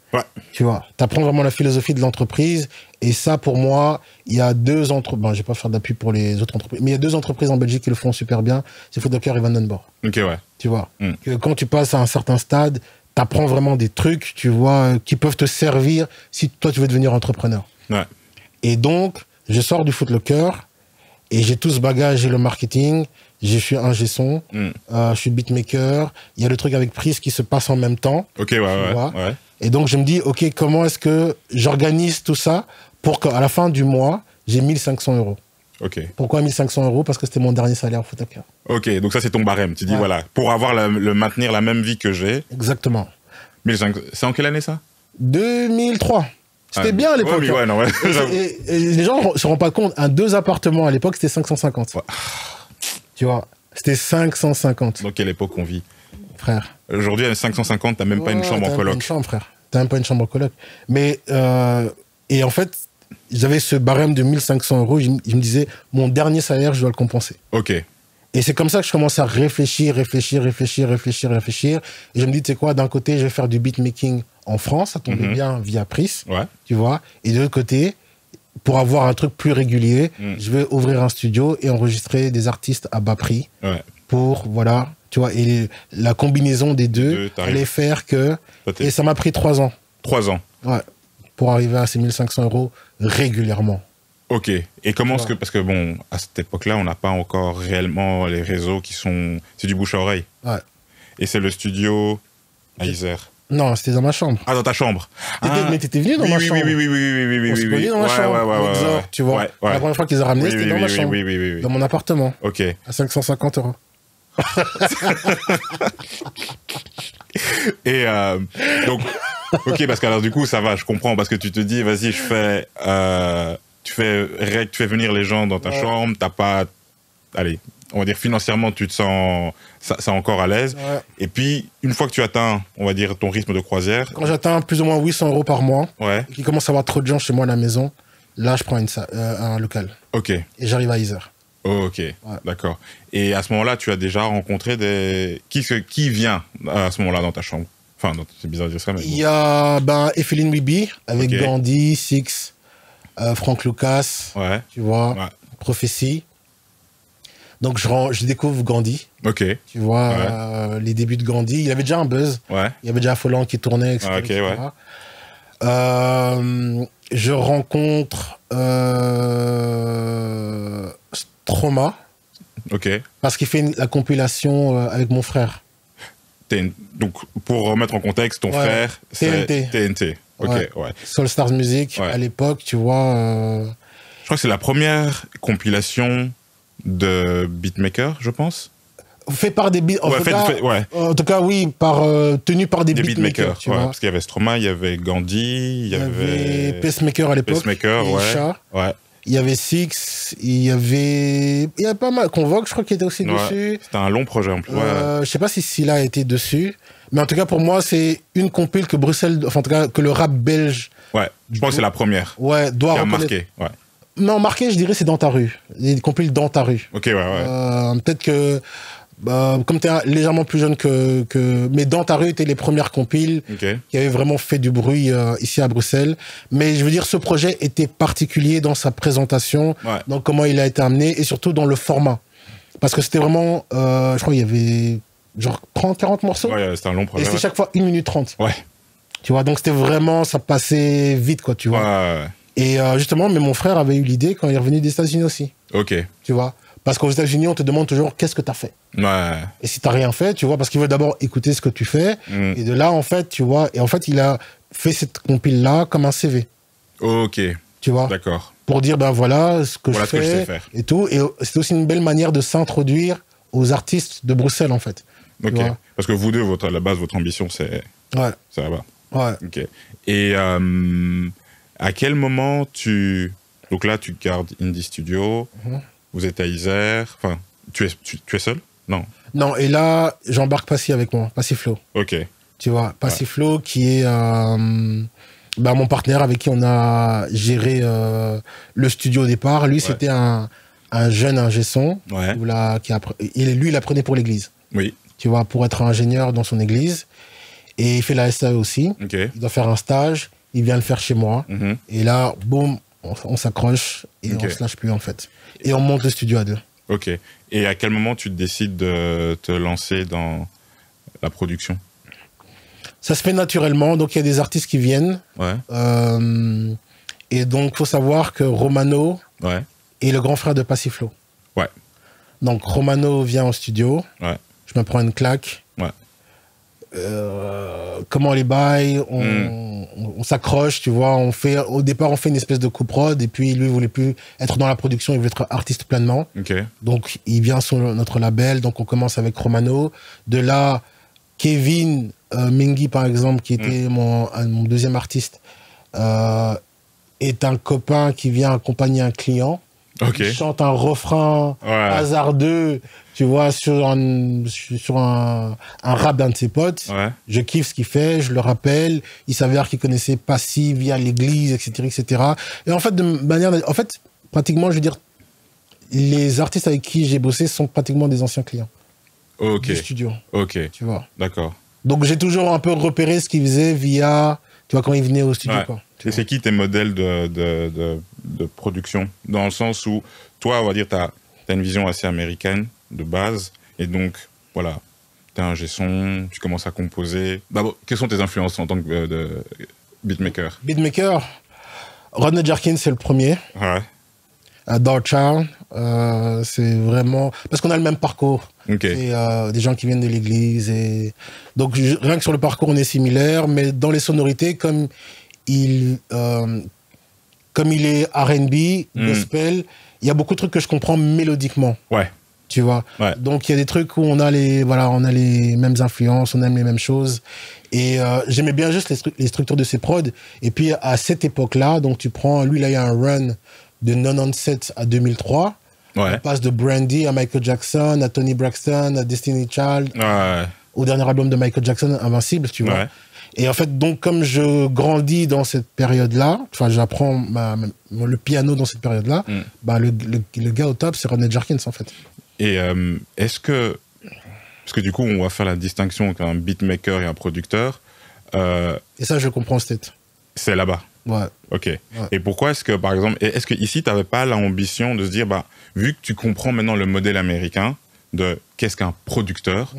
Tu vois, tu apprends vraiment la philosophie de l'entreprise Et ça, pour moi, il y a deux entreprises. Bon, je vais pas faire d'appui pour les autres entreprises, mais il y a deux entreprises en Belgique qui le font super bien. C'est Footlocker et Vandenborg. Ok, ouais. Tu vois, que quand tu passes à un certain stade, tu apprends vraiment des trucs, tu vois, qui peuvent te servir si toi, tu veux devenir entrepreneur. Ouais. Et donc, je sors du Footlocker et j'ai tout ce bagage, j'ai le marketing, je suis ingé son, je suis beatmaker. Il y a le truc avec Prise qui se passe en même temps. Ok, ouais. Et donc, je me dis, OK, comment est-ce que j'organise tout ça pour qu'à la fin du mois, j'ai 1500 €. Ok. Pourquoi 1500 €? Parce que c'était mon dernier salaire au Footlocker. Ok, donc ça, c'est ton barème. Tu dis, voilà, pour avoir maintenir la même vie que j'ai. Exactement. 1500. C'est en quelle année, ça? 2003. C'était bien à l'époque. Ouais, non, ouais. Et les gens ne se rendent pas compte, 2 appartements à l'époque, c'était 550. Ouais. Tu vois, c'était 550. Dans quelle époque on vit? Frère. Aujourd'hui, à 550, t'as même pas une chambre en coloc. T'as une chambre, frère. T'as même pas une chambre en coloc. Mais, et en fait, j'avais ce barème de 1500 €. Je me disais, mon dernier salaire, je dois le compenser. Ok. Et c'est comme ça que je commence à réfléchir. Et je me dis, tu sais quoi, d'un côté, je vais faire du beatmaking en France, ça tombait bien via Pris, tu vois. Et de l'autre côté, pour avoir un truc plus régulier, je vais ouvrir un studio et enregistrer des artistes à bas prix. Ouais. Pour, voilà, tu vois. Et la combinaison des deux allait faire que... Et ça m'a pris 3 ans. 3 ans. Ouais. Pour arriver à ces 1500 € régulièrement. Ok. Et comment est-ce que... Parce que bon, à cette époque-là, on n'a pas encore réellement les réseaux qui sont... C'est du bouche à oreille. Ouais. Et c'est le studio à Isère. Non, c'était dans ma chambre. Ah, dans ta chambre. Mais t'étais venu dans ma chambre. Oui. On s'est venu dans ma chambre. Tu vois. La première fois qu'ils ont ramené, c'était dans ma chambre. Dans mon appartement. Ok. À 550 €. Et donc, ok, parce que alors du coup, ça va, je comprends, parce que tu te dis, vas-y, tu fais venir les gens dans ta chambre, t'as pas, allez, on va dire financièrement, tu te sens ça encore à l'aise. Ouais. Et puis, une fois que tu atteins, on va dire, ton rythme de croisière. Quand j'atteins plus ou moins 800 € par mois, et qu'il commence à avoir trop de gens chez moi à la maison, là, je prends un local. Ok. Et j'arrive à Isère. Oh, ok, d'accord. Et à ce moment-là, tu as déjà rencontré des... Qui vient à ce moment-là dans ta chambre? Enfin, c'est bizarre de dire ça, mais... Il y a Effeline Wibi, avec Gandhi, Six, Franck Lucas, tu vois, Prophétie. Donc, je découvre Gandhi. Ok. Tu vois, les débuts de Gandhi. Il avait déjà un buzz. Ouais. Il y avait déjà Affolant qui tournait, etc. etc. Je rencontre Trauma. Ok. Parce qu'il fait la compilation avec mon frère. Donc, pour remettre en contexte, ton frère, c'est TNT. Ok, ouais. Soul Stars Music, à l'époque, tu vois. Je crois que c'est la première compilation de beatmakers, je pense. Fait par des en tout cas, oui, tenu par des beatmakers. Tu vois. Parce qu'il y avait Stromae, il y avait Gandhi, il y avait Pacemaker à l'époque. Pacemaker, ouais. Il y avait Six, il y avait pas mal. Convoque, je crois qu'il était aussi dessus. C'était un long projet en plus. Je sais pas si Silla a été dessus, mais en tout cas pour moi c'est une compile que Bruxelles, enfin en tout cas que le rap belge. Ouais. Je pense que c'est la première. Ouais, doit qui a marqué. Ouais. Non, marqué, je dirais c'est Dans ta rue. Les compiles Dans ta rue. Ok, ouais. Peut-être que comme tu es légèrement plus jeune mais Dans ta rue étaient les premières compiles qui avaient vraiment fait du bruit ici à Bruxelles. Mais je veux dire, ce projet était particulier dans sa présentation, dans comment il a été amené et surtout dans le format. Parce que c'était vraiment, je crois qu'il y avait genre 30-40 morceaux. Ouais, c'était un long projet. Et c'était chaque fois 1 minute 30. Ouais. Tu vois, donc c'était vraiment, ça passait vite, quoi, tu vois. Ouais. Et justement, mais mon frère avait eu l'idée quand il est revenu des États-Unis aussi. Ok. Tu vois. Parce qu'aux États-Unis, on te demande toujours qu'est-ce que tu as fait. Ouais. Et si tu n'as rien fait, tu vois, parce qu'il veut d'abord écouter ce que tu fais. Et de là, en fait, tu vois, et en fait, il a fait cette compile-là comme un CV. Ok. Tu vois. D'accord. Pour dire, ben voilà ce que je fais. Que je sais faire. Et tout. Et c'est aussi une belle manière de s'introduire aux artistes de Bruxelles, en fait. Ok. Parce que vous deux, à la base, votre ambition, c'est. Ouais. C'est là-bas. Ouais. Ok. Et à quel moment donc là, tu gardes Indie Studio. Vous êtes à Isère. Enfin, tu es seul? Non. Non, et là, j'embarque Passy avec moi, Passiflow. Ok. Tu vois, Passiflow qui est mon partenaire avec qui on a géré le studio au départ. Lui, c'était un jeune ingé son. Ouais. Lui, il apprenait pour l'église. Oui. Tu vois, pour être ingénieur dans son église. Et il fait la SAE aussi. Ok. Il doit faire un stage. Il vient le faire chez moi. Et là, boum, on s'accroche et on se lâche plus, en fait. Et on monte le studio à 2. Ok. Et à quel moment tu décides de te lancer dans la production? Ça se fait naturellement, donc il y a des artistes qui viennent. Ouais. Et donc, il faut savoir que Romano est le grand frère de Passiflo. Ouais. Donc, Romano vient au studio. Ouais. Je me prends une claque. Ouais. Comment les bails, on s'accroche, tu vois. Au départ, on fait une espèce de coprod. Et puis, lui, il voulait plus être dans la production. Il voulait être artiste pleinement. Okay. Donc, il vient sur notre label. Donc, on commence avec Romano. De là, Kevin Mingi, par exemple, qui était mon deuxième artiste, est un copain qui vient accompagner un client. Okay. Il chante un refrain hasardeux, tu vois, sur un rap d'un de ses potes. Ouais. Je kiffe ce qu'il fait, je le rappelle. Il s'avère qu'il connaissait Passy via l'église, etc., etc. Et en fait, pratiquement, je veux dire, les artistes avec qui j'ai bossé sont pratiquement des anciens clients. Du studio. Ok. Tu vois. D'accord. Donc, j'ai toujours un peu repéré ce qu'il faisait via, tu vois, quand il venait au studio, quoi. Et c'est qui tes modèles de production? Dans le sens où, toi, on va dire, tu as une vision assez américaine de base, et donc, voilà, tu as un G-son, tu commences à composer. D'abord, quelles sont tes influences en tant que beatmaker? Beatmaker, Rodney Jerkins, c'est le premier. Ouais. Darkchild, c'est vraiment... Parce qu'on a le même parcours. Okay. C'est des gens qui viennent de l'église. Et... Donc, rien que sur le parcours, on est similaires, mais dans les sonorités, comme il est R&B, gospel, il y a beaucoup de trucs que je comprends mélodiquement. Ouais. Tu vois. Ouais. Donc il y a des trucs où on a les mêmes influences, on aime les mêmes choses. Et j'aimais bien juste les structures de ses prods. Et puis à cette époque-là, donc tu prends, lui là il y a un run de 97 à 2003. Ouais. On passe de Brandy à Michael Jackson, à Tony Braxton, à Destiny Child, au dernier album de Michael Jackson, Invincible, tu vois. Ouais. Et en fait, donc, comme je grandis dans cette période-là, enfin, j'apprends le piano dans cette période-là, le gars au top, c'est Rodney Jerkins, en fait. Et est-ce que... Parce que du coup, on va faire la distinction entre un beatmaker et un producteur. Et ça, je comprends, State. C'est là-bas. Ouais. Ok. Ouais. Et pourquoi est-ce que, par exemple, est-ce que ici, tu n'avais pas l'ambition de se dire, vu que tu comprends maintenant le modèle américain de qu'est-ce qu'un producteur,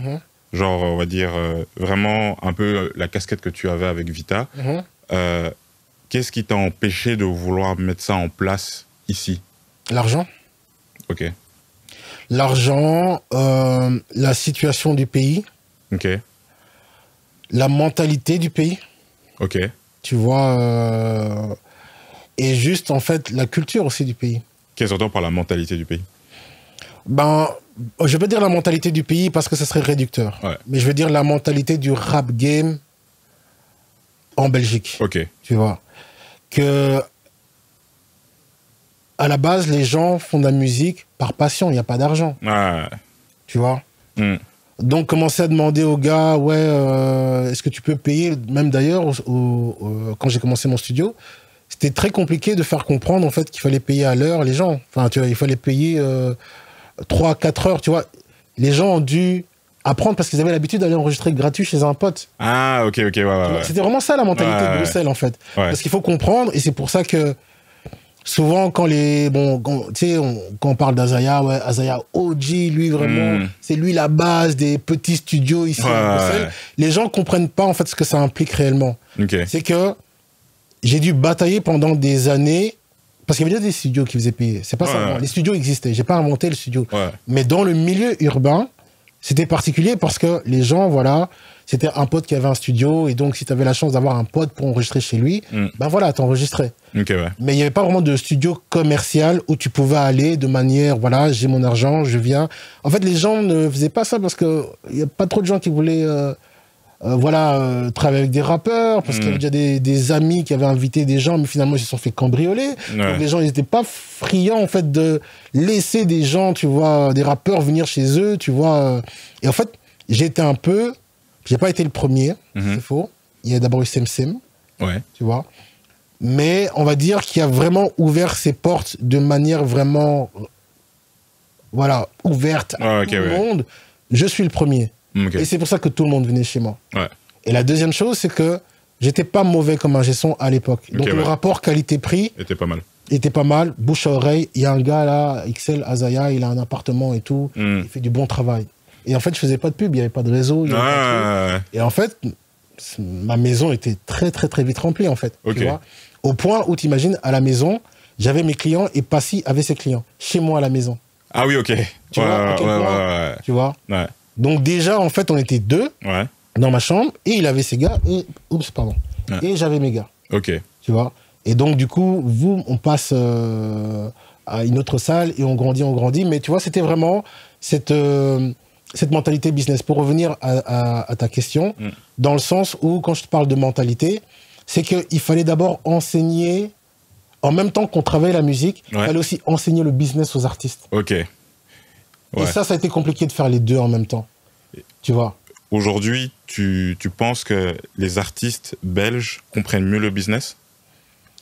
genre, on va dire, vraiment un peu la casquette que tu avais avec Vita. Qu'est-ce qui t'a empêché de vouloir mettre ça en place ici? L'argent. Ok. L'argent, la situation du pays. Ok. La mentalité du pays. Ok. Tu vois, et juste, en fait, la culture aussi du pays. Qu'est-ce qu'on entend par la mentalité du pays? Je veux dire la mentalité du pays parce que ça serait réducteur. Ouais. Mais je veux dire la mentalité du rap game en Belgique. Ok. Tu vois. Que, à la base, les gens font de la musique par passion, il n'y a pas d'argent. Ouais. Tu vois. Donc, commencer à demander aux gars, est-ce que tu peux payer, même d'ailleurs, quand j'ai commencé mon studio, c'était très compliqué de faire comprendre, en fait, qu'il fallait payer à l'heure les gens. Enfin, tu vois, il fallait payer 3-4 heures, tu vois. Les gens ont dû apprendre parce qu'ils avaient l'habitude d'aller enregistrer gratuit chez un pote. Ah, ok, ouais. C'était vraiment ça, la mentalité de Bruxelles, en fait. Ouais. Parce qu'il faut comprendre, et c'est pour ça que souvent, quand on parle d'Azaya, Azaya OG, lui, vraiment, c'est lui la base des petits studios ici à Bruxelles. Les gens comprennent pas, en fait, ce que ça implique réellement. Okay. C'est que j'ai dû batailler pendant des années, parce qu'il y avait déjà des studios qui faisaient payer. C'est pas ça. Les studios existaient. J'ai pas inventé le studio. Ouais. Mais dans le milieu urbain, c'était particulier parce que les gens, c'était un pote qui avait un studio, et donc si tu avais la chance d'avoir un pote pour enregistrer chez lui, t'enregistrais. Okay, ouais. Mais il n'y avait pas vraiment de studio commercial où tu pouvais aller de manière, j'ai mon argent, je viens. En fait, les gens ne faisaient pas ça parce qu'il n'y a pas trop de gens qui voulaient travailler avec des rappeurs, parce qu'il y avait déjà des amis qui avaient invité des gens, mais finalement ils se sont fait cambrioler. Ouais. Donc les gens, ils n'étaient pas friands, en fait, de laisser des gens, tu vois, des rappeurs venir chez eux, tu vois. Et en fait, j'ai pas été le premier, c'est faux. Il y a d'abord eu Semsem, tu vois. Mais on va dire qu'il a vraiment ouvert ses portes de manière vraiment, ouverte à tout le monde. Je suis le premier. Okay. Et c'est pour ça que tout le monde venait chez moi. Ouais. Et la deuxième chose, c'est que j'étais pas mauvais comme ingé son à l'époque. Donc le rapport qualité-prix était pas mal. Il était pas mal, bouche à oreille. Il y a un gars là, XL Azaya, il a un appartement et tout. Il fait du bon travail. Et en fait, je faisais pas de pub, il y avait pas de réseau. Il y avait pas de truc. Et en fait, ma maison était très, très, très vite remplie, en fait. Tu vois, au point où, t'imagines, à la maison, j'avais mes clients et Passy avait ses clients. Chez moi, à la maison. Ah oui, ok. Tu vois, tu vois. Donc, déjà, en fait, on était deux dans ma chambre et il avait ses gars et... Oups, pardon. Et j'avais mes gars. Ok. Tu vois. Et donc, du coup, on passe à une autre salle et on grandit. Mais tu vois, c'était vraiment cette mentalité business. Pour revenir à ta question, dans le sens où, quand je te parle de mentalité, c'est qu'il fallait d'abord enseigner, en même temps qu'on travaillait la musique, il fallait aussi enseigner le business aux artistes. Ok. Et ça a été compliqué de faire les deux en même temps. Tu vois. Aujourd'hui, tu penses que les artistes belges comprennent mieux le business?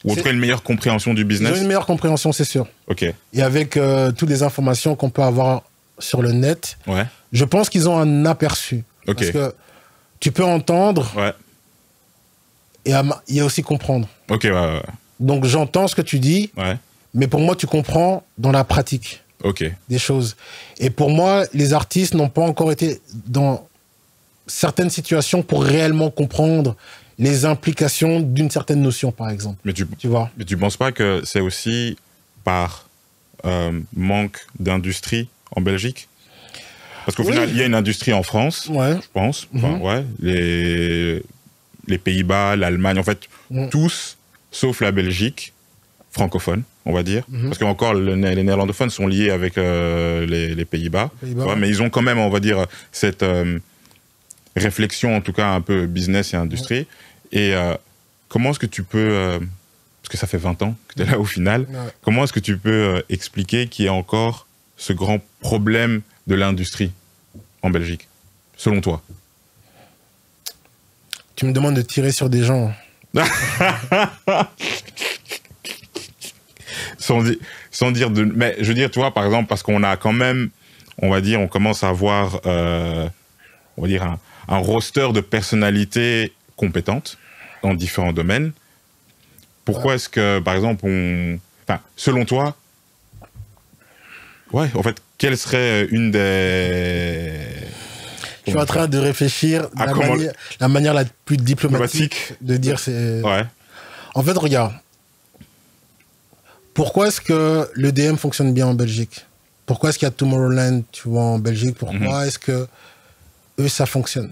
Ou en tout cas une meilleure compréhension du business? Ils ont une meilleure compréhension, c'est sûr. Ok. Et avec toutes les informations qu'on peut avoir sur le net, je pense qu'ils ont un aperçu. Parce que tu peux entendre et il y a aussi comprendre. Ok, Donc j'entends ce que tu dis, mais pour moi, tu comprends dans la pratique des choses. Et pour moi, les artistes n'ont pas encore été dans certaines situations pour réellement comprendre les implications d'une certaine notion, par exemple. Mais tu vois. Mais tu penses pas que c'est aussi par manque d'industrie en Belgique? Parce qu'au final, il y a une industrie en France, je pense. Enfin, les Pays-Bas, l'Allemagne, en fait, tous, sauf la Belgique, francophone, on va dire. Parce qu'encore, les néerlandophones sont liés avec les Pays-Bas. Mais ils ont quand même, on va dire, cette réflexion, en tout cas, un peu business et industrie. Et comment est-ce que tu peux... parce que ça fait 20 ans que tu es là au final. Comment est-ce que tu peux expliquer qu'il y a encore ce grand problème de l'industrie en Belgique, selon toi? Tu me demandes de tirer sur des gens. sans dire de... Mais je veux dire, tu vois, par exemple, parce qu'on a quand même, on va dire, on commence à avoir, on va dire, un roster de personnalités compétentes dans différents domaines. Pourquoi est-ce que, par exemple, enfin, selon toi, en fait, quelle serait une des... Je suis en train de réfléchir la manière la plus diplomatique de dire c'est... En fait, regarde. Pourquoi est-ce que le DM fonctionne bien en Belgique? Pourquoi est-ce qu'il y a Tomorrowland, tu vois, en Belgique? Pourquoi est-ce que eux, ça fonctionne?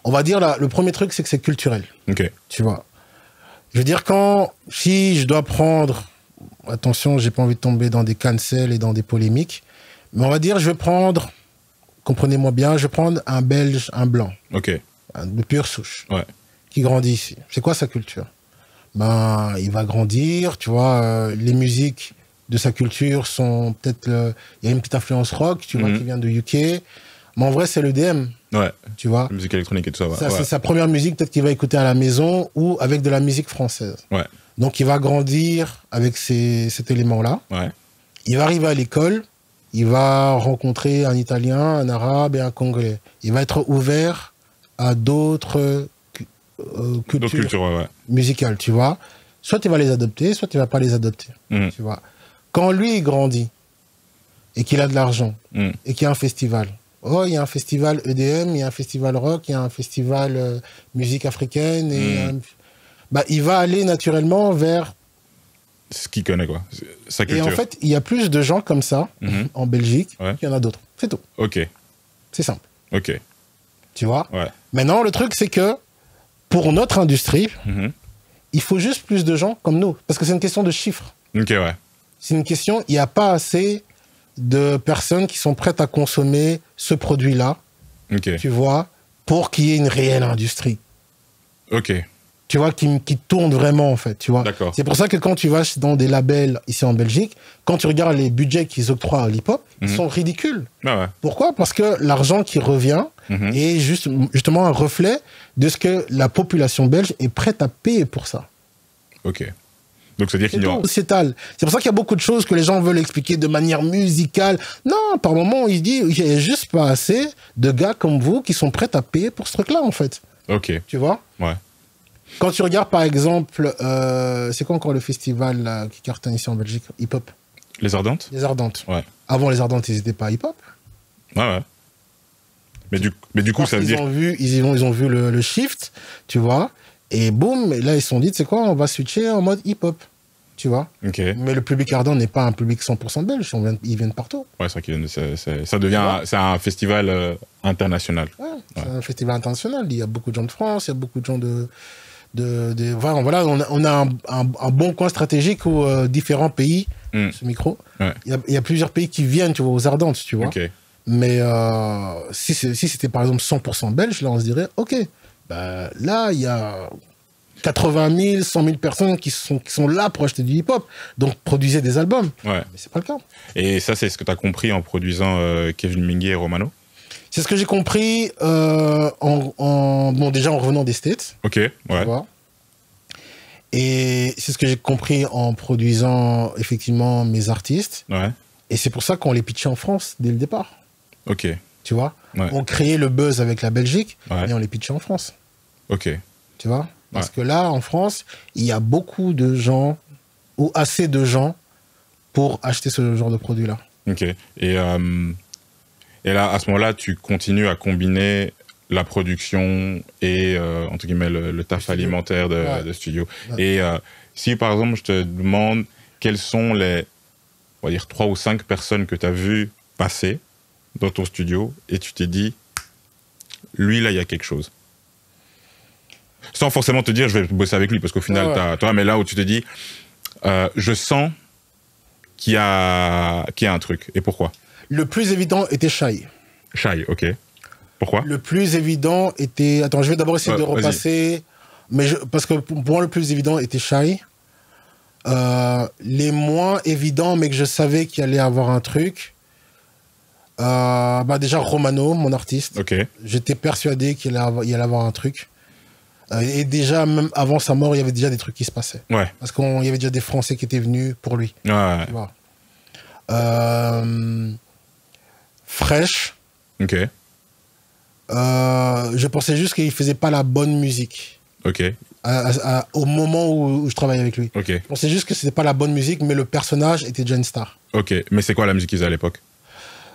On va dire, là, le premier truc, c'est que c'est culturel. Tu vois. Je veux dire, si je dois prendre... Attention, j'ai pas envie de tomber dans des cancels et dans des polémiques. Mais on va dire, je vais prendre... Comprenez-moi bien, je vais prendre un Belge, un blanc. De pure souche. Qui grandit ici. C'est quoi sa culture? Ben, il va grandir, tu vois, les musiques de sa culture sont peut-être... Il y a une petite influence rock, tu vois, qui vient de UK. Mais en vrai, c'est le DM. Tu vois. La musique électronique et tout ça. C'est sa première musique, peut-être qu'il va écouter à la maison ou avec de la musique française. Donc, il va grandir avec cet élément-là. Il va arriver à l'école, il va rencontrer un Italien, un Arabe et un Congolais. Il va être ouvert à d'autres cultures musicales, tu vois. Soit il va les adopter, soit il va pas les adopter, tu vois. Quand lui, il grandit et qu'il a de l'argent et qu'il y a un festival, il y a un festival EDM, il y a un festival rock, il y a un festival musique africaine, et il va aller naturellement vers... Ce qu'il connaît, quoi. Sa culture. Et en fait, il y a plus de gens comme ça en Belgique qu'il y en a d'autres. C'est tout. C'est simple. Tu vois. Maintenant, le truc, c'est que pour notre industrie, il faut juste plus de gens comme nous. Parce que c'est une question de chiffres. C'est une question, il n'y a pas assez de personnes qui sont prêtes à consommer ce produit-là, tu vois, pour qu'il y ait une réelle industrie. Tu vois, qui tourne vraiment, en fait, tu vois. C'est pour ça que quand tu vas dans des labels ici en Belgique, quand tu regardes les budgets qu'ils octroient à l'hip-hop, ils sont ridicules. Pourquoi? Parce que l'argent qui revient est justement un reflet de ce que la population belge est prête à payer pour ça. Donc, c'est-à-dire qu'il y a... C'est pour ça qu'il y a beaucoup de choses que les gens veulent expliquer de manière musicale. Non, par moment, ils se disent, il n'y a juste pas assez de gars comme vous qui sont prêts à payer pour ce truc-là, en fait. Tu vois? Quand tu regardes, par exemple, c'est quoi encore le festival là, qui cartonne ici en Belgique? Hip-hop. Les Ardentes? Les Ardentes. Ouais. Avant, les Ardentes, ils n'étaient pas hip-hop. Ouais. Mais du coup, ça veut dire... Ils ont vu le shift, tu vois. Et boum, là, ils se sont dit, tu sais quoi, on va switcher en mode hip-hop. Tu vois. Okay. Mais le public ardent n'est pas un public 100% belge. Ils viennent partout. Ouais, c'est vrai ça devient... C'est un festival international. Ouais, c'est un festival international. Il y a beaucoup de gens de France, il y a beaucoup de gens voilà, on a un bon coin stratégique où différents pays, ce micro, il y a plusieurs pays qui viennent, tu vois, aux Ardentes, tu vois. Okay. Mais si c'était par exemple 100% belge, là on se dirait, ok, bah, là il y a 80 000, 100 000 personnes qui sont là pour acheter du hip-hop, donc produisez des albums. Ouais. Mais c'est pas le cas. Et ça, c'est ce que tu as compris en produisant Kevin Minguet et Romano? C'est ce que j'ai compris déjà en revenant des States. Ok, ouais. Tu vois. Et c'est ce que j'ai compris en produisant effectivement mes artistes. Ouais. Et c'est pour ça qu'on les pitchait en France dès le départ. Ok. Tu vois. Ouais. On créait le buzz avec la Belgique et on les pitchait en France. Ok. Tu vois. Parce que là, en France, il y a beaucoup de gens, ou assez de gens, pour acheter ce genre de produit-là. Ok. Et là, à ce moment-là, tu continues à combiner la production et, entre guillemets, le taf alimentaire de studio. Ouais. Et si, par exemple, je te demande quelles sont les, on va dire, 3 ou 5 personnes que tu as vues passer dans ton studio et tu t'es dit, lui, là, il y a quelque chose. Sans forcément te dire, je vais bosser avec lui, parce qu'au final, toi, mais là où tu te dis, je sens qu'il y a un truc. Et pourquoi? Le plus évident était Shai. Shai, ok. Pourquoi? Le plus évident était... Attends, je vais d'abord essayer de repasser. Parce que pour moi, le plus évident était Shai. Les moins évidents, mais que je savais qu'il allait avoir un truc. Déjà, Romano, mon artiste. Okay. J'étais persuadé qu'il allait avoir un truc. Et déjà, même avant sa mort, il y avait déjà des trucs qui se passaient. Ouais. Parce qu'il y avait déjà des Français qui étaient venus pour lui. Ouais. Tu vois. Fresh. Ok. Je pensais juste qu'il faisait pas la bonne musique. Ok. Au moment où je travaillais avec lui. Ok. Je pensais juste que c'était pas la bonne musique, mais le personnage était déjà une star. Ok. Mais c'est quoi la musique qu'ils faisaient à l'époque?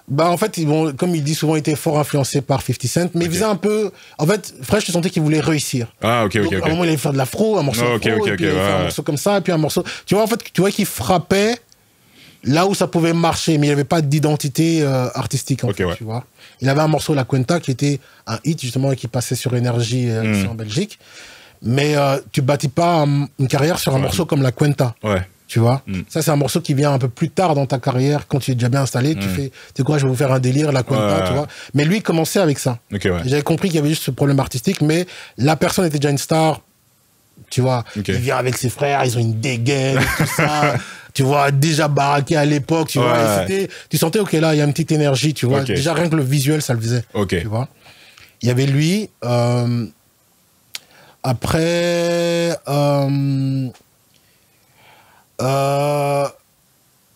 Bah en fait, comme il dit souvent, il était fort influencé par 50 Cent, mais il faisait un peu... En fait, Fresh, je sentais qu'il voulait réussir. Ah, ok. Donc, à un moment, il allait faire de l'afro, un morceau afro, et puis il allait faire un morceau comme ça, et puis un morceau... Tu vois, en fait, tu vois qu'il frappait là où ça pouvait marcher, mais il n'y avait pas d'identité artistique, en fait, tu vois. Il avait un morceau, La Cuenta, qui était un hit, justement, et qui passait sur Énergie ici en Belgique. Mais tu bâtis pas une carrière sur un morceau comme La Cuenta. Ouais. Tu vois, ça c'est un morceau qui vient un peu plus tard dans ta carrière, quand tu es déjà bien installé, tu fais, tu sais quoi, je vais vous faire un délire, La Cuenta, tu vois. Mais lui, il commençait avec ça. J'avais compris qu'il y avait juste ce problème artistique, mais la personne était déjà une star, tu vois. Il vient avec ses frères, ils ont une dégaine, tout ça. Tu vois, déjà baraqué à l'époque, tu vois. Et tu sentais, ok, là, il y a une petite énergie, tu vois. Déjà, rien que le visuel, ça le faisait. Tu vois. Il y avait lui. Après...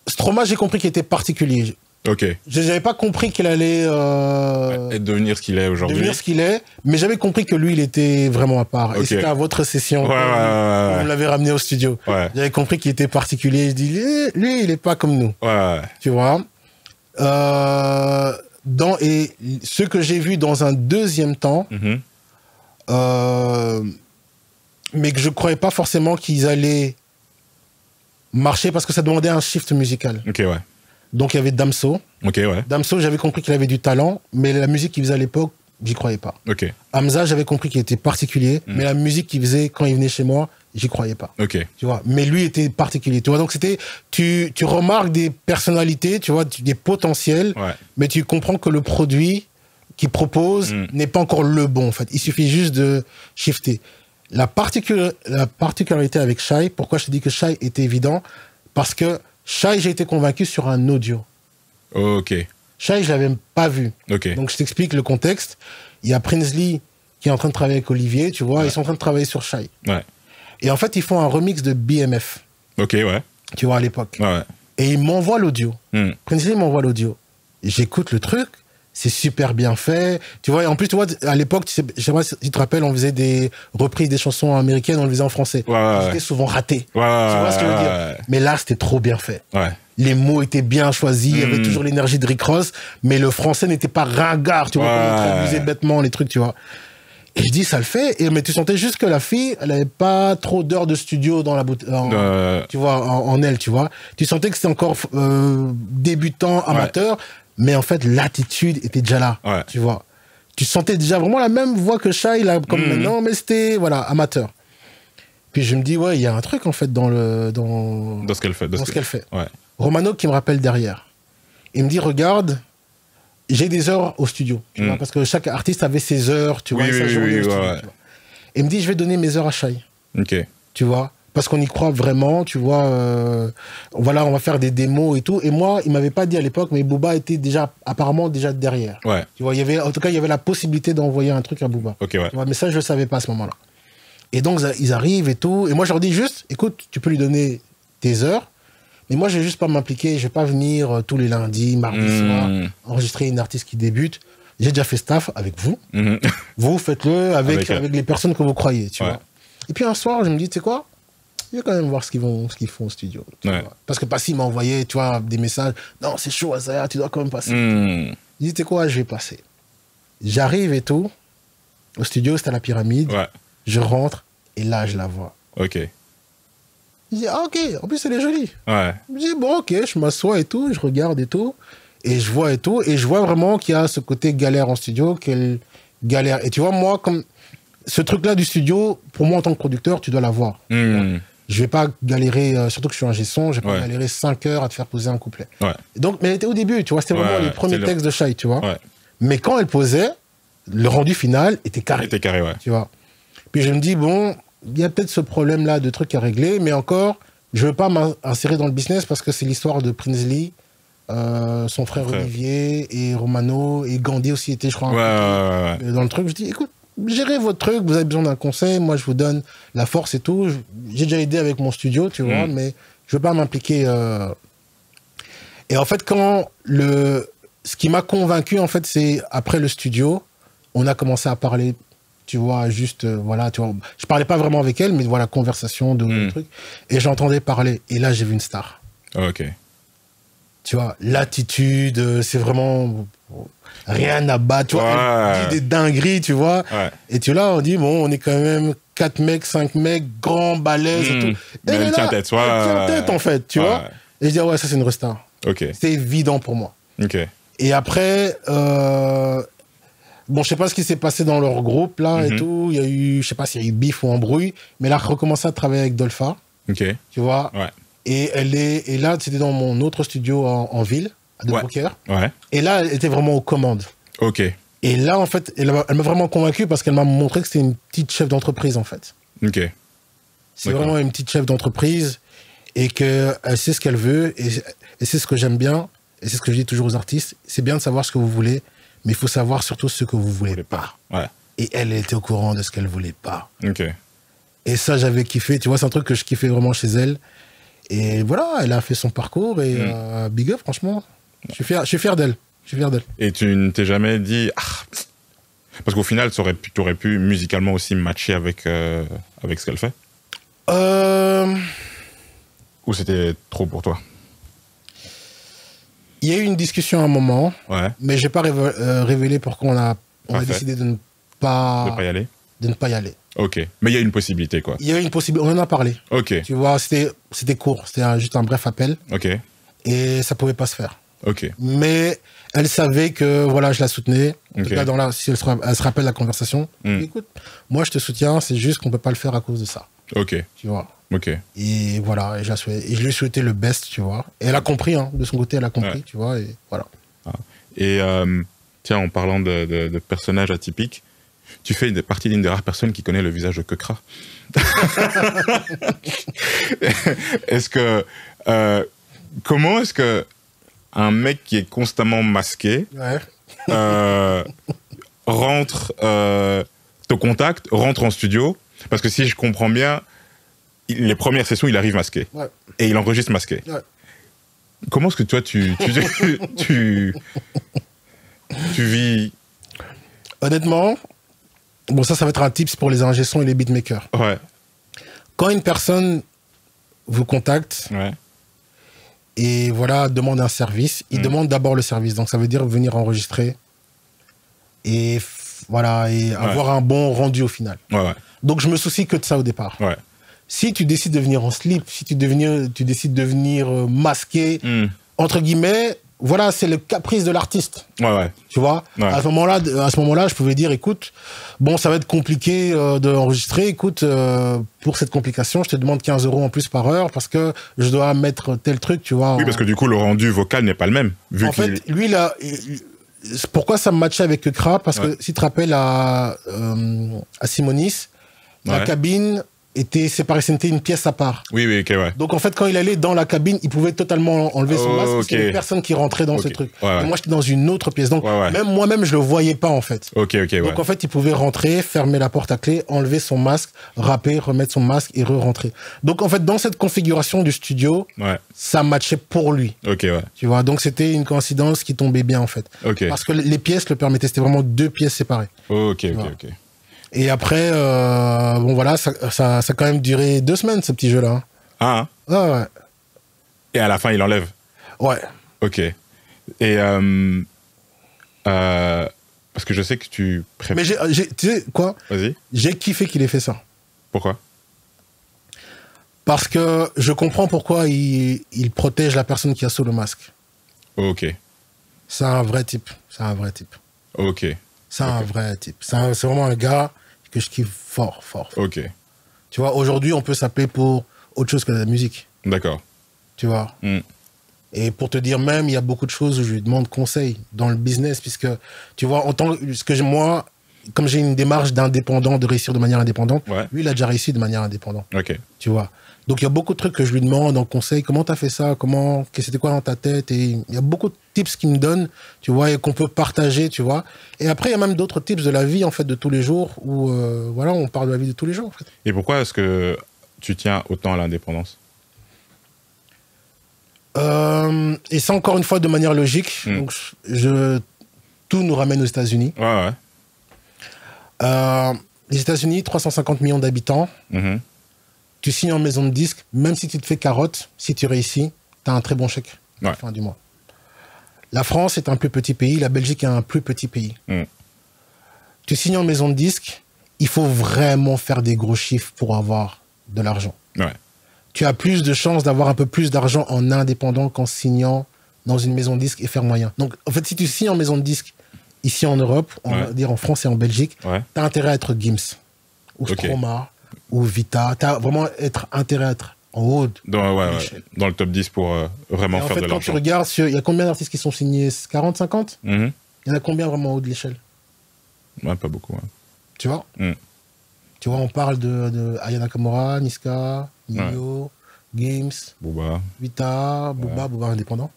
Stromae, j'ai compris qu'il était particulier. Ok. J'avais pas compris qu'il allait devenir ce qu'il est aujourd'hui. Devenir ce qu'il est, mais j'avais compris que lui, il était vraiment à part. Et c'était à votre session. Vous l'avez ramené au studio. J'avais compris qu'il était particulier. Je dis, lui, il est pas comme nous. Tu vois. Et ce que j'ai vu dans un deuxième temps, mais que je croyais pas forcément qu'ils allaient marcher parce que ça demandait un shift musical. Donc il y avait Damso. Damso, j'avais compris qu'il avait du talent, mais la musique qu'il faisait à l'époque, j'y croyais pas. Hamza, j'avais compris qu'il était particulier, mais la musique qu'il faisait quand il venait chez moi, j'y croyais pas. Tu vois, mais lui était particulier. Tu vois, donc c'était, tu remarques des personnalités, tu vois, des potentiels, mais tu comprends que le produit qu'il propose n'est pas encore le bon. En fait, il suffit juste de shifter. La particularité avec Shai, pourquoi je te dis que Shai était évident? Parce que Shai, j'ai été convaincu sur un audio. Shai, je l'avais pas vu. Donc je t'explique le contexte. Il y a Prinsley qui est en train de travailler avec Olivier, tu vois, ils sont en train de travailler sur Shai. Et en fait, ils font un remix de BMF. Tu vois, à l'époque. Et ils m'envoient l'audio. Prinsley m'envoie l'audio. J'écoute le truc, c'est super bien fait. Tu vois, et en plus, tu vois, à l'époque, je sais pas si tu te rappelles, on faisait des reprises des chansons américaines, on le faisait en français. C'était souvent raté. Tu vois ce que je veux dire? Mais là, c'était trop bien fait. Les mots étaient bien choisis, il y avait toujours l'énergie de Rick Ross, mais le français n'était pas ringard, tu vois, comme on traduisait bêtement les trucs, tu vois. Et je dis, ça le fait. Mais tu sentais juste que la fille, elle avait pas trop d'heures de studio dans la tu vois, en elle, tu vois. Tu sentais que c'était encore débutant, amateur, mais en fait, l'attitude était déjà là, tu vois. Tu sentais déjà vraiment la même voix que Shai, là, comme maintenant, mais c'était, voilà, amateur. Puis je me dis, ouais, il y a un truc, en fait, dans ce qu'elle fait. Dans ce qu'elle fait. Romano qui me rappelle derrière. Il me dit, regarde, j'ai des heures au studio, tu vois, parce que chaque artiste avait ses heures, tu vois, sa journée au studio. Tu vois. Et il me dit, je vais donner mes heures à Shai. Tu vois, parce qu'on y croit vraiment, tu vois. Voilà, on va faire des démos et tout. Et moi, il m'avait pas dit à l'époque, mais Booba était apparemment déjà derrière. Tu vois, en tout cas, il y avait la possibilité d'envoyer un truc à Booba. Tu vois, mais ça, je le savais pas à ce moment-là. Et donc, ils arrivent et tout. Et moi, je leur dis juste, écoute, tu peux lui donner tes heures. Mais moi, je vais juste pas m'impliquer. Je vais pas venir tous les lundis, mardis soir, enregistrer une artiste qui débute. J'ai déjà fait staff avec vous. Vous, faites-le avec les personnes que vous croyez, tu vois. Et puis un soir, je me dis, tu sais quoi? Je vais quand même voir ce qu'ils font au studio. Parce que Passy m'a envoyé, tu vois, des messages. Non, c'est chaud, Azaya, tu dois quand même passer. Je dis, tu sais quoi? Je vais passer. J'arrive et tout. Au studio, c'était à la Pyramide. Je rentre et là, je la vois. Je dis, ah, ok, en plus, elle est jolie. Je dis, bon, ok, je m'assois et tout, je regarde et tout, et je vois et tout, et je vois vraiment qu'il y a ce côté galère en studio, qu'elle galère. Et tu vois, moi, comme ce truc-là du studio, pour moi, en tant que producteur, tu dois l'avoir. Je vais pas galérer, surtout que je suis un G-son, je vais pas galérer 5 heures à te faire poser un couplet. Donc, mais elle était au début, tu vois, c'était vraiment les premiers textes de Shai, tu vois. Mais quand elle posait, le rendu final était carré. Tu vois. Puis je me dis, bon, il y a peut-être ce problème-là de trucs à régler, mais encore, je veux pas m'insérer dans le business parce que c'est l'histoire de Prinsley, son frère Olivier, et Romano, et Gandhi aussi était, je crois, dans le truc. Je dis, écoute, gérez votre truc, vous avez besoin d'un conseil, moi je vous donne la force et tout. J'ai déjà aidé avec mon studio, tu vois, mais je veux pas m'impliquer. Et en fait, ce qui m'a convaincu, en fait, c'est après le studio, on a commencé à parler. Tu vois, juste, voilà, tu vois. Je parlais pas vraiment avec elle, mais voilà, conversation de trucs. Et j'entendais parler. Et là, j'ai vu une star. Tu vois, l'attitude, c'est vraiment rien à battre. Tu vois, elle dit des dingueries, tu vois. Et tu là, on dit, bon, on est quand même 4 mecs, 5 mecs, grands, balèzes et tout. Mais elle tient tête, elle tient tête, en fait, tu vois. Et je dis, ouais, ça, c'est une vraie star. C'est évident pour moi. Et après, bon, je sais pas ce qui s'est passé dans leur groupe, là, et tout. Il y a eu, je sais pas s'il y a eu bif ou embrouille, mais elle a recommencé à travailler avec Dolpha. Tu vois. Et là, c'était dans mon autre studio en ville, à De Broker. Et là, elle était vraiment aux commandes. Et là, en fait, elle m'a vraiment convaincu parce qu'elle m'a montré que c'était une petite chef d'entreprise, en fait. C'est vraiment une petite chef d'entreprise et qu'elle sait ce qu'elle veut et c'est ce que j'aime bien. Et c'est ce que je dis toujours aux artistes. C'est bien de savoir ce que vous voulez, mais il faut savoir surtout ce que vous voulez pas. Et elle était au courant de ce qu'elle voulait pas. Et ça, j'avais kiffé. Tu vois, c'est un truc que je kiffais vraiment chez elle. Et voilà, elle a fait son parcours et big up, franchement. Je suis fier d'elle. Et tu ne t'es jamais dit... parce qu'au final, tu aurais pu musicalement aussi matcher avec ce qu'elle fait Ou c'était trop pour toi? Il y a eu une discussion à un moment, mais je n'ai pas révélé pourquoi on a décidé de ne pas y aller. Mais il y a une possibilité, quoi. Il y a une possibilité, on en a parlé. Tu vois, c'était court, c'était juste un bref appel. Et ça ne pouvait pas se faire. Mais elle savait que voilà, je la soutenais. En tout cas, si elle se rappelle la conversation. Écoute, moi je te soutiens, c'est juste qu'on ne peut pas le faire à cause de ça. Tu vois. Et voilà, et je lui ai souhaité le best, tu vois. Et elle a compris, hein, de son côté, elle a compris, tu vois, et voilà. Et tiens, en parlant de personnages atypiques, tu fais partie d'une des rares personnes qui connaît le visage de Keukra. Comment est-ce que un mec qui est constamment masqué rentre, te contacte, rentre en studio? Parce que si je comprends bien, les premières sessions, il arrive masqué. Et il enregistre masqué. tu vis... Honnêtement, bon, ça va être un tips pour les ingé sons et les beatmakers. Ouais. Quand une personne vous contacte et voilà, demande un service, il demande d'abord le service. Donc, ça veut dire venir enregistrer et voilà, et avoir un bon rendu au final. Donc, je me soucie que de ça au départ. Si tu décides de venir en slip, si tu décides de venir masqué, entre guillemets, voilà, c'est le caprice de l'artiste. Tu vois, à ce moment-là, je pouvais dire, écoute, bon, ça va être compliqué d'enregistrer. Écoute, pour cette complication, je te demande 15 € en plus par heure parce que je dois mettre tel truc, tu vois. Oui, parce que du coup, le rendu vocal n'est pas le même. En fait, lui, là, pourquoi ça me matchait avec Kra? Parce que si tu te rappelles à Simonis, la cabine était séparée, c'était une pièce à part. Donc en fait, quand il allait dans la cabine, il pouvait totalement enlever son masque parce qu'il y avait personne qui rentrait dans ce truc. Et moi, j'étais dans une autre pièce. Donc même moi-même, je le voyais pas en fait. Donc en fait, il pouvait rentrer, fermer la porte à clé, enlever son masque, rapper, remettre son masque et re-rentrer. Donc en fait, dans cette configuration du studio, ça matchait pour lui. Tu vois, donc c'était une coïncidence qui tombait bien en fait. Parce que les pièces le permettaient, c'était vraiment 2 pièces séparées. Et après, bon voilà, ça a quand même duré 2 semaines, ce petit jeu-là. Ouais. Et à la fin, il enlève. Ok. Et parce que je sais que tu prépares. Mais tu sais quoi? Vas-y. J'ai kiffé qu'il ait fait ça. Pourquoi? Parce que je comprends pourquoi il protège la personne qui a sous le masque. C'est un vrai type. C'est un vrai type. C'est un vrai type. C'est vraiment un gars que je kiffe fort. Tu vois, aujourd'hui, on peut s'appeler pour autre chose que la musique. Tu vois. Et pour te dire même, il y a beaucoup de choses où je lui demande conseil dans le business, puisque, tu vois, moi, comme j'ai une démarche d'indépendant, de réussir de manière indépendante, lui, il a déjà réussi de manière indépendante. Tu vois. Donc, il y a beaucoup de trucs que je lui demande en conseil. Comment tu as fait ça? C'était quoi dans ta tête? Et il y a beaucoup de tips qu'il me donne, tu vois, et qu'on peut partager, tu vois. Et après, il y a même d'autres tips de la vie, en fait, de tous les jours, où, voilà, on parle de la vie de tous les jours, en fait. Et pourquoi est-ce que tu tiens autant à l'indépendance? Et ça, encore une fois, de manière logique. Donc, tout nous ramène aux États-Unis. Les États-Unis, 350 millions d'habitants. Tu signes en maison de disque, même si tu te fais carotte, si tu réussis, tu as un très bon chèque à la fin du mois. La France est un plus petit pays, la Belgique est un plus petit pays. Tu signes en maison de disque, il faut vraiment faire des gros chiffres pour avoir de l'argent. Tu as plus de chances d'avoir un peu plus d'argent en indépendant qu'en signant dans une maison de disque et faire moyen. Donc, en fait, si tu signes en maison de disque ici en Europe, on va dire en France et en Belgique, tu as intérêt à être Gims ou Stroma ou Vita. Tu as vraiment intérêt à être en haut dans le top 10 pour vraiment faire de l'argent. Quand tu regardes, il y a combien d'artistes qui sont signés? 40, 50 Il y en a combien vraiment en haut de l'échelle? Pas beaucoup. Tu vois Tu vois, on parle de Aya Nakamura, Niska, Nino, Gims, Booba, Vita, Booba indépendant.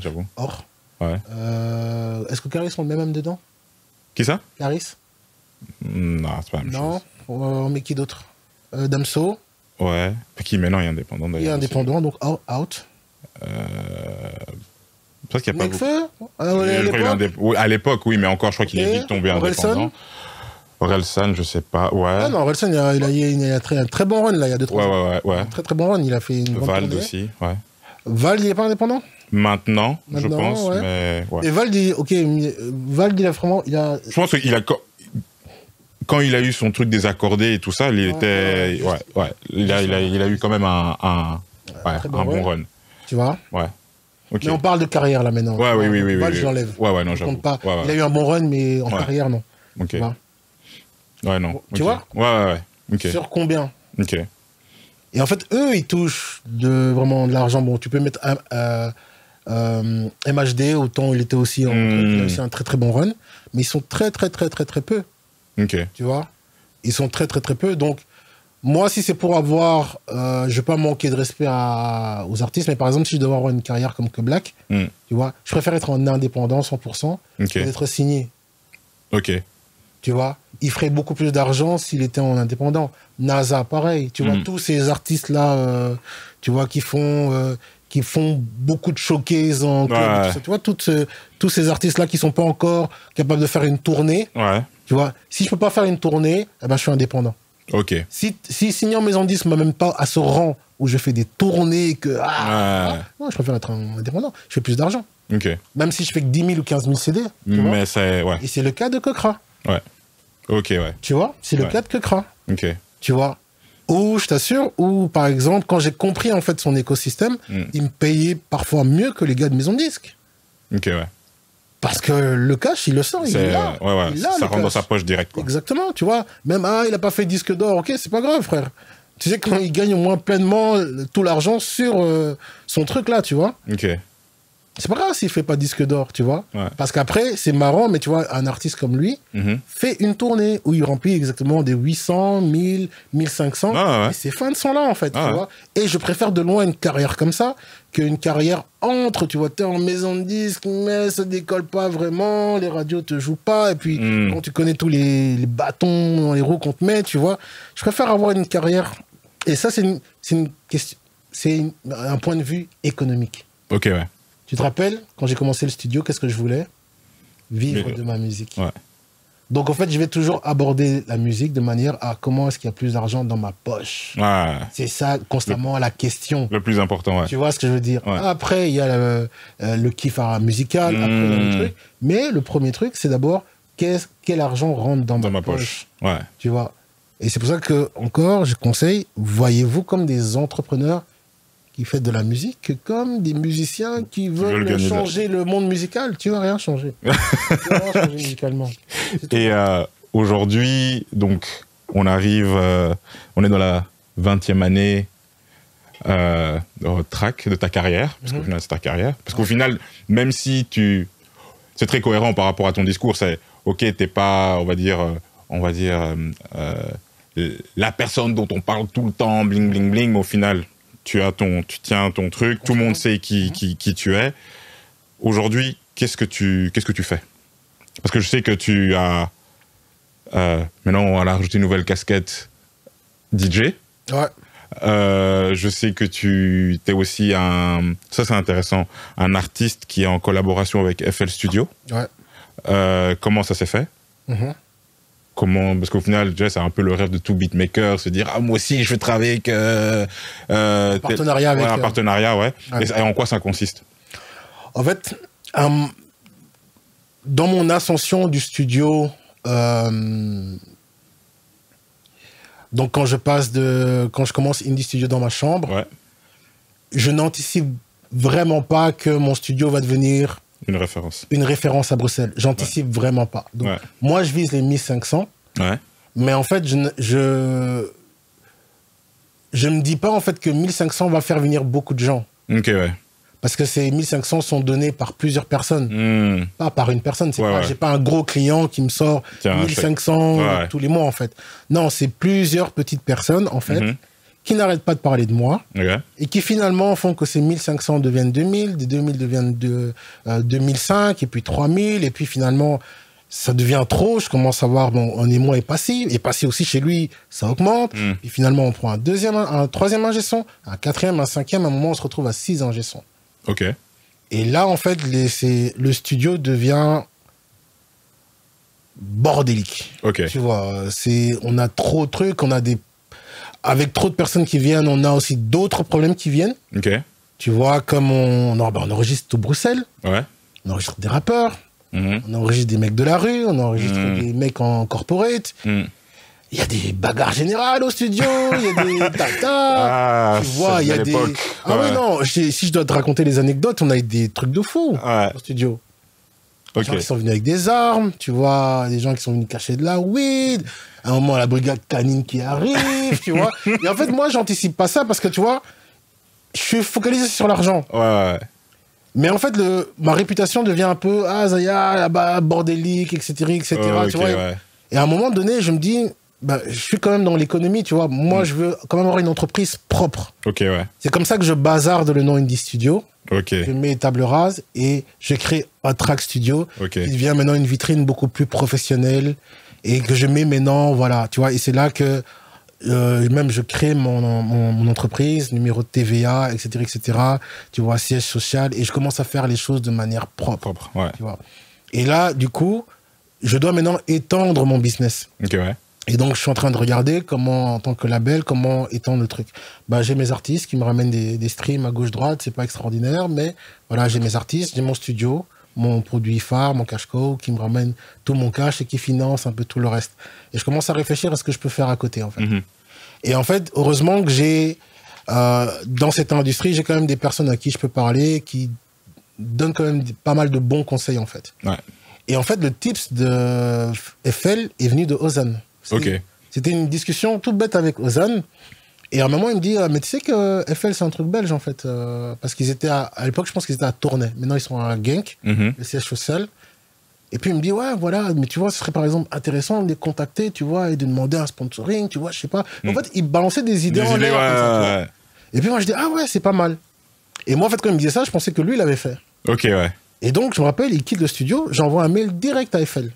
J'avoue. Or. Est-ce que Caris sont le même dedans? Qui ça? Caris? Non, c'est pas la même chose. Non, mais qui d'autre? Damso. Qui maintenant est indépendant d'ailleurs. Il est indépendant, donc out. Parce qu'il n'y a pas beaucoup. À l'époque, oui, mais encore, je crois qu'il est vite tombé indépendant. Orelsan, je sais pas. Non, Orelsan, il a un très bon run, là, il y a 2-3 ans. Un très bon run, il a fait une bonne Vald tournée. aussi, Vald, il n'est pas indépendant? Maintenant, je pense, mais... Et Vald, Vald, il a vraiment... Je pense qu'il a... Quand il a eu son truc désaccordé et tout ça, il était... Il a eu quand même un bon run. Tu vois? Mais on parle de carrière, là, maintenant. Oui. Vald, je l'enlève. Non, j'avoue. Il a eu un bon run, mais en carrière, non. Non. Tu vois? Sur combien? Et en fait, eux, ils touchent vraiment de l'argent. Bon, tu peux mettre MHD, autant il était aussi il a aussi un très très bon run, mais ils sont très peu. Tu vois? Ils sont très peu. Donc, moi, si c'est pour avoir... je ne vais pas manquer de respect aux artistes, mais par exemple, si je devais avoir une carrière comme que Black, tu vois, je préfère être en indépendant 100% que d'être signé. Tu vois, il ferait beaucoup plus d'argent s'il était en indépendant. NASA, pareil. Tu vois, tous ces artistes-là, tu vois, qui qui font beaucoup de showcases en club. Tu vois, tous ces artistes-là qui sont pas encore capables de faire une tournée. Ouais. Tu vois, si je peux pas faire une tournée, eh ben, je suis indépendant. Ok. Si signant maison de disque m'amène pas à ce rang où je fais des tournées non, je préfère être indépendant. Je fais plus d'argent. Ok. Même si je fais que 10 000 ou 15 000 CD. Mais c'est... Ouais. Et c'est le cas de Kokra. Ouais. Ok, ouais. Tu vois, c'est le cas de Kokra. Ok. Tu vois. Ou, je t'assure, ou par exemple, quand j'ai compris en fait son écosystème, il me payait parfois mieux que les gars de maison de disque. Ok, ouais. Parce que le cash, il le sent, il est là. Ouais, il a ça rentre dans sa poche direct, quoi. Exactement, tu vois. Même, il a pas fait disque d'or, ok, c'est pas grave, frère. Tu sais quand il gagne au moins pleinement tout l'argent sur son truc là, tu vois. Ok. C'est pas grave s'il fait pas disque d'or, tu vois. Ouais. Parce qu'après, c'est marrant, mais tu vois, un artiste comme lui fait une tournée où il remplit exactement des 800, 1000, 1500. Ah, ouais. Et ses fans sont là, en fait, tu vois. Et je préfère de loin une carrière comme ça qu'une carrière entre, tu vois. T'es en maison de disque, mais ça décolle pas vraiment, les radios te jouent pas. Et puis, quand tu connais tous les bâtons dans les roues qu'on te met, tu vois. Je préfère avoir une carrière. Et ça, c'est une question. C'est un point de vue économique. Ok, ouais. Tu te rappelles, quand j'ai commencé le studio, qu'est-ce que je voulais? Vivre de ma musique. Ouais. Donc, en fait, je vais toujours aborder la musique de manière à comment est-ce qu'il y a plus d'argent dans ma poche. Ouais. C'est ça, constamment, la question. Le plus important, ouais. Tu vois ce que je veux dire? Ouais. Après, il y a le kiff musical, après, il y a le truc. Mais le premier truc, c'est d'abord, quel argent rentre dans ma poche. Ouais. Tu vois? Et c'est pour ça que, encore, je conseille, voyez-vous comme des entrepreneurs qui font de la musique que comme des musiciens qui veulent changer le monde musical. Tu vas rien changer. Tu vas rien changer musicalement. Et aujourd'hui, donc, on arrive, on est dans la 20e année track de ta carrière, parce qu'au final, c'est ta carrière. Parce qu'au final, même si c'est très cohérent par rapport à ton discours, c'est, ok, t'es pas, on va dire, la personne dont on parle tout le temps, bling, bling, bling, mais au final, tu tiens ton truc, tout le monde sait qui tu es. Aujourd'hui, qu'est-ce que tu fais? Parce que je sais que tu as... maintenant, on va rajouter une nouvelle casquette DJ. Ouais. Je sais que tu es aussi ça c'est intéressant, un artiste qui est en collaboration avec FL Studio. Ouais. Comment ça s'est fait? Parce qu'au final, déjà, c'est un peu le rêve de tout beatmaker, se dire, moi aussi, je veux travailler avec... un partenariat avec... un partenariat, ouais. Et en quoi ça consiste? En fait, dans mon ascension du studio, donc quand je commence Indie Studio dans ma chambre, je n'anticipe vraiment pas que mon studio va devenir... Une référence à Bruxelles. J'anticipe vraiment pas. Donc, moi, je vise les 1500. Mais en fait, je me dis pas en fait que 1500 va faire venir beaucoup de gens. Ok, ouais. Parce que ces 1500 sont donnés par plusieurs personnes. Pas par une personne. J'ai pas un gros client qui me sort 1500 tous les mois, en fait. Non, c'est plusieurs petites personnes, en fait, qui n'arrêtent pas de parler de moi et qui finalement font que ces 1500 deviennent 2000, des 2000 deviennent 2005 et puis 3000 et puis finalement ça devient trop, je commence à voir un émoi est passé aussi chez lui, ça augmente et finalement on prend un troisième ingé son, un quatrième, un cinquième, à un moment on se retrouve à 6 ingé son. Ok. Et là en fait le studio devient bordélique. Ok. Tu vois, on a trop de trucs, avec trop de personnes qui viennent, on a aussi d'autres problèmes qui viennent. Ok. Tu vois, comme on enregistre tout Bruxelles. Ouais. On enregistre des rappeurs. On enregistre des mecs de la rue. On enregistre des mecs en corporate. Il y a des bagarres générales au studio. Il y a des tatas. Tu vois, il y a des... Ah oui, non. Si je dois te raconter les anecdotes, on a eu des trucs de fou au studio. Des gens qui sont venus avec des armes. Tu vois, des gens qui sont venus cacher de la weed. À un moment, la brigade canine qui arrive, tu vois. Et en fait, moi, j'anticipe pas ça parce que, tu vois, je suis focalisé sur l'argent. Ouais. Mais en fait, ma réputation devient un peu, Zaya, là-bas, bordélique, etc., tu vois. Et à un moment donné, je me dis, je suis quand même dans l'économie, tu vois. Moi, je veux quand même avoir une entreprise propre. Ok, ouais. C'est comme ça que je bazarde le nom Indie Studio. Ok. Je mets table rase et je crée un track studio qui devient maintenant une vitrine beaucoup plus professionnelle et que je mets maintenant, voilà, tu vois. Et c'est là que même je crée mon entreprise, numéro de TVA, etc., etc. Tu vois, siège social, et je commence à faire les choses de manière propre. Ouais. Tu vois. Et là, du coup, je dois maintenant étendre mon business. Ok, ouais. Et donc, je suis en train de regarder comment, en tant que label, comment étendre le truc. Bah, j'ai mes artistes qui me ramènent des streams à gauche-droite, c'est pas extraordinaire, mais voilà, j'ai mes artistes, j'ai mon studio, mon produit phare, mon cash cow, qui me ramène tout mon cash et qui finance un peu tout le reste. Et je commence à réfléchir à ce que je peux faire à côté, en fait. Et en fait, heureusement que j'ai, dans cette industrie, j'ai quand même des personnes à qui je peux parler, qui donnent quand même pas mal de bons conseils, en fait. Ouais. Et en fait, le tips de FL est venu de Ozan. C'était une discussion toute bête avec Ozan. Et à un moment, il me dit, mais tu sais que FL, c'est un truc belge, en fait. Parce qu'ils étaient à l'époque, je pense qu'ils étaient à Tournai. Maintenant, ils sont à Genk, le siège social. Et puis, il me dit, ouais, voilà, mais tu vois, ce serait par exemple intéressant de les contacter, tu vois, et de demander un sponsoring, tu vois, je sais pas. En fait, il balançait des idées en l'air. Ouais. Et puis, moi, je dis, ah ouais, c'est pas mal. Et moi, en fait, quand il me disait ça, je pensais que lui, il l'avait fait. Ok, ouais. Et donc, je me rappelle, il quitte le studio, j'envoie un mail direct à FL.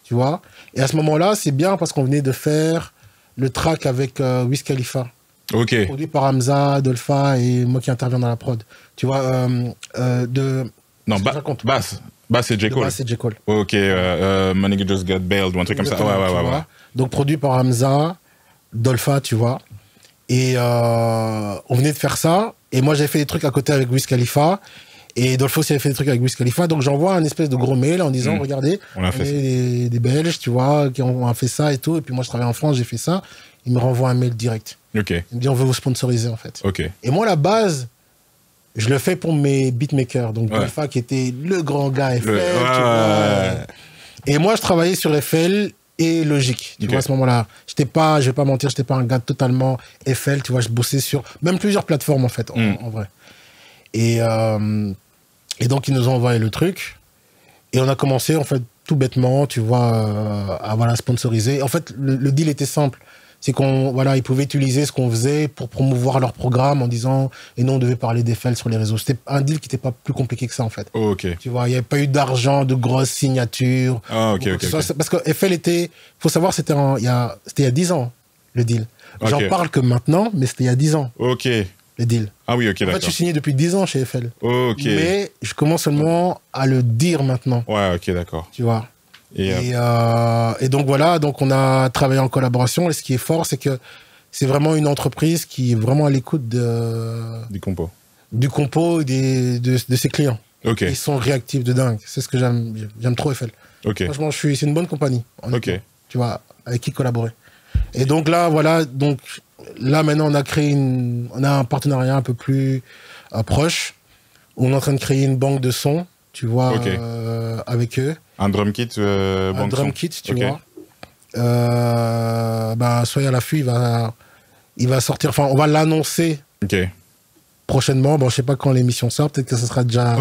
Tu vois. Et à ce moment-là, c'est bien parce qu'on venait de faire le track avec Wiz Khalifa. Ok. Produit par Hamza, Dolpha et moi qui interviens dans la prod. Tu vois, Non, Bass, c'est J. Cole. Bass, c'est J. Cole. Ok, My Nigga Just Got Bailed ou un truc comme ça. Ouais. Donc, produit par Hamza, Dolpha, tu vois. Et on venait de faire ça. Et moi, j'avais fait des trucs à côté avec Wiz Khalifa. Et Dolpho aussi avait fait des trucs avec Wiz Khalifa. Donc, j'envoie un espèce de gros mail en disant, regardez, on a fait des Belges, tu vois, qui ont fait ça et tout. Et puis, moi, je travaille en France, j'ai fait ça. Il me renvoie un mail direct. Ok. Il me dit, on veut vous sponsoriser, en fait. Ok. Et moi, à la base, je le fais pour mes beatmakers. Donc, Dolpha, qui était le grand gars FL, tu vois. Et moi, je travaillais sur FL et Logic. Tu vois, à ce moment-là. Je vais pas mentir, j'étais pas un gars totalement FL. Tu vois, je bossais sur même plusieurs plateformes, en fait, en vrai. Et donc, ils nous ont envoyé le truc. Et on a commencé, en fait, tout bêtement, tu vois, à sponsoriser. En fait, le deal était simple. C'est ils pouvaient utiliser ce qu'on faisait pour promouvoir leur programme en disant, et nous, on devait parler d'FL sur les réseaux. C'était un deal qui n'était pas plus compliqué que ça, en fait. Oh, ok. Tu vois, il n'y avait pas eu d'argent, de grosses signatures. Ah, ok. Parce que FL faut savoir, c'était il y a 10 ans, le deal. J'en parle que maintenant, mais c'était il y a 10 ans. Ok. Le deal. Ah oui, ok, d'accord. En fait, je suis signé depuis 10 ans chez FL. Ok. Mais je commence seulement à le dire maintenant. Ouais, ok, d'accord. Tu vois. Et donc voilà, donc on a travaillé en collaboration. Et ce qui est fort, c'est que c'est vraiment une entreprise qui est vraiment à l'écoute du compo. Du compo et de ses clients. Ok. Ils sont réactifs de dingue. C'est ce que j'aime. J'aime trop FL. Ok. Franchement, c'est une bonne compagnie. Ok. Tu vois, avec qui collaborer. Et donc là, voilà, donc là maintenant on a un partenariat un peu plus proche. On est en train de créer une banque de sons, tu vois, avec eux. Un drum kit, un drum kit, tu vois. Soyez à l'affût, il va sortir. Enfin, on va l'annoncer. Prochainement. Bon, je sais pas quand l'émission sort, peut-être que ça sera déjà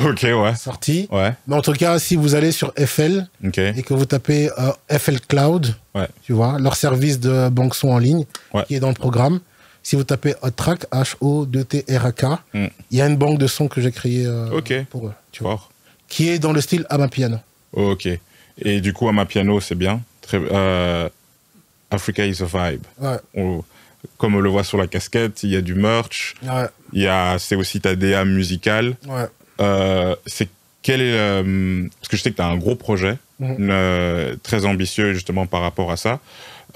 sorti. Ouais. Mais en tout cas, si vous allez sur FL et que vous tapez FL Cloud, tu vois, leur service de banque son en ligne qui est dans le programme. Si vous tapez HotTrack, H-O-2-T-R-A-K, il y a une banque de sons que j'ai créée pour eux, tu vois, qui est dans le style Amapiano. Ok. Et du coup, Amapiano, c'est bien. Africa is a vibe. Ouais. Comme on le voit sur la casquette, il y a du merch. Ouais. C'est aussi ta DA musicale. Ouais. Parce que je sais que tu as un gros projet, très ambitieux justement par rapport à ça.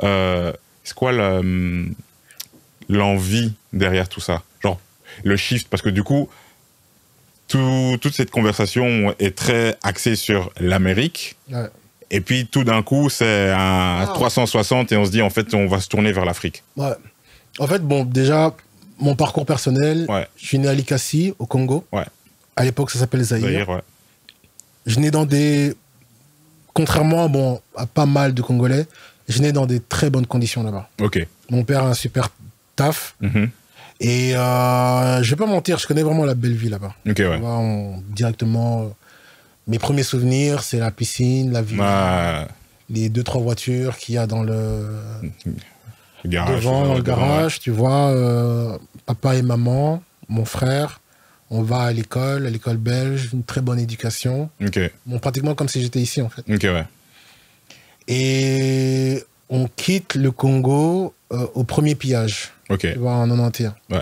C'est quoi l'envie derrière tout ça? Genre, le shift, parce que du coup, toute cette conversation est très axée sur l'Amérique. Ouais. Et puis, tout d'un coup, c'est un 360 et on se dit, en fait, on va se tourner vers l'Afrique. Ouais. En fait, bon, déjà, mon parcours personnel, je suis né à Likasi, au Congo. Ouais. À l'époque, ça s'appelle Zaïre. Ouais. Je nais dans contrairement à pas mal de Congolais, je nais dans des très bonnes conditions là-bas. Ok. Mon père a un super taf. Et je vais pas mentir, je connais vraiment la belle vie là-bas. Ok, ouais. Directement, mes premiers souvenirs, c'est la piscine, la ville, les 2-3 voitures qu'il y a dans le garage, devant, dans le garage, tu vois, papa et maman, mon frère, on va à l'école belge, une très bonne éducation. Ok. Bon, pratiquement comme si j'étais ici, en fait. Ok, ouais. Et on quitte le Congo au premier pillage. Ok. Tu vois, en 91. Ouais.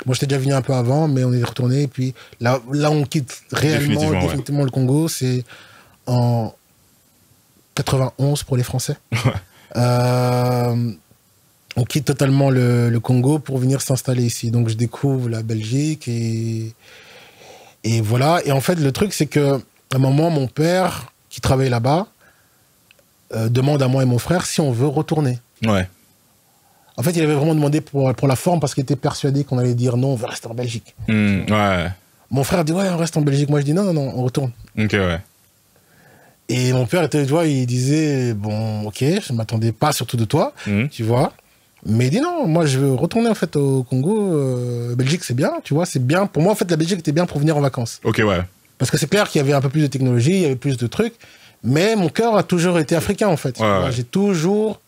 Moi, j'étais déjà venu un peu avant, mais on est retourné. Et puis là, on quitte réellement, définitivement le Congo. C'est en 91 pour les Français. On quitte totalement le Congo pour venir s'installer ici. Donc, je découvre la Belgique et voilà. Et en fait, le truc, c'est qu'à un moment, mon père, qui travaillait là-bas, demande à moi et mon frère si on veut retourner. Ouais. En fait, il avait vraiment demandé pour la forme parce qu'il était persuadé qu'on allait dire non, on veut rester en Belgique. Ouais. Mon frère dit ouais, on reste en Belgique. Moi, je dis non, on retourne. Ok, ouais. Et mon père était, tu vois, il disait bon, ok, je ne m'attendais pas surtout de toi, tu vois. Mais il dit non, moi je veux retourner en fait au Congo. Belgique, c'est bien, tu vois, c'est bien. Pour moi, en fait, la Belgique était bien pour venir en vacances. Ok, ouais. Parce que c'est clair qu'il y avait un peu plus de technologie, il y avait plus de trucs. Mais mon cœur a toujours été africain, en fait. Ouais. J'ai toujours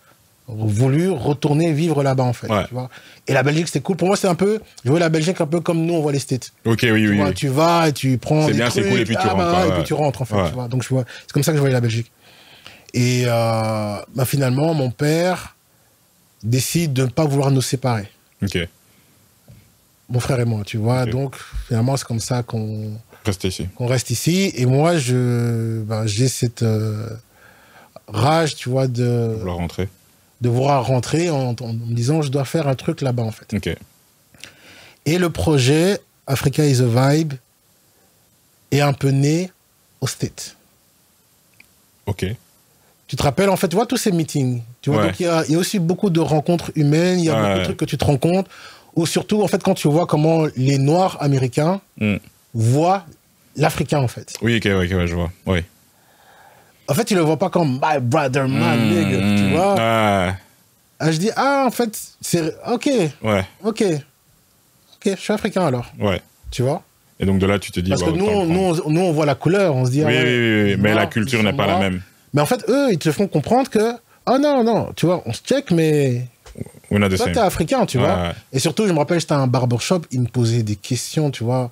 voulu retourner vivre là-bas, en fait. Ouais. Tu vois. Et la Belgique, c'était cool. Pour moi, c'est un peu... Je vois la Belgique un peu comme nous, on voit les States. Ok, oui. Tu vas et tu prends c'est des bien, trucs. c'est cool, et puis tu rentres. Et puis tu rentres, en fait. Ouais. Tu vois. Donc, c'est comme ça que je voyais la Belgique. Et finalement, mon père décide de ne pas vouloir nous séparer. Ok. Mon frère et moi, tu vois. Okay. Donc, finalement, c'est comme ça qu'on reste ici. Et moi, j'ai cette rage, tu vois, de vouloir rentrer en me disant je dois faire un truc là-bas, en fait. Okay. Et le projet Africa is a Vibe est un peu né au States. Ok. Tu te rappelles, en fait, tu vois, tous ces meetings. Tu vois, donc il y a aussi beaucoup de rencontres humaines, il y a beaucoup de trucs que tu te rends compte. Ou surtout, en fait, quand tu vois comment les Noirs américains voient l'Africain, en fait. Oui, ok, je vois. Oui. En fait, ils le voient pas comme my brother, my nigga, tu vois. Je dis, en fait, c'est... Ok. Ouais. Ok, je suis africain, alors. Ouais. Tu vois. Et donc, de là, tu te dis... Parce que nous, on voit la couleur, on se dit... Oui, mais la culture n'est pas la même. Mais en fait, eux, ils te font comprendre que... Oh non, tu vois, on se check, mais... Toi, t'es africain, tu vois. Et surtout, je me rappelle, j'étais à un barbershop, ils me posaient des questions, tu vois.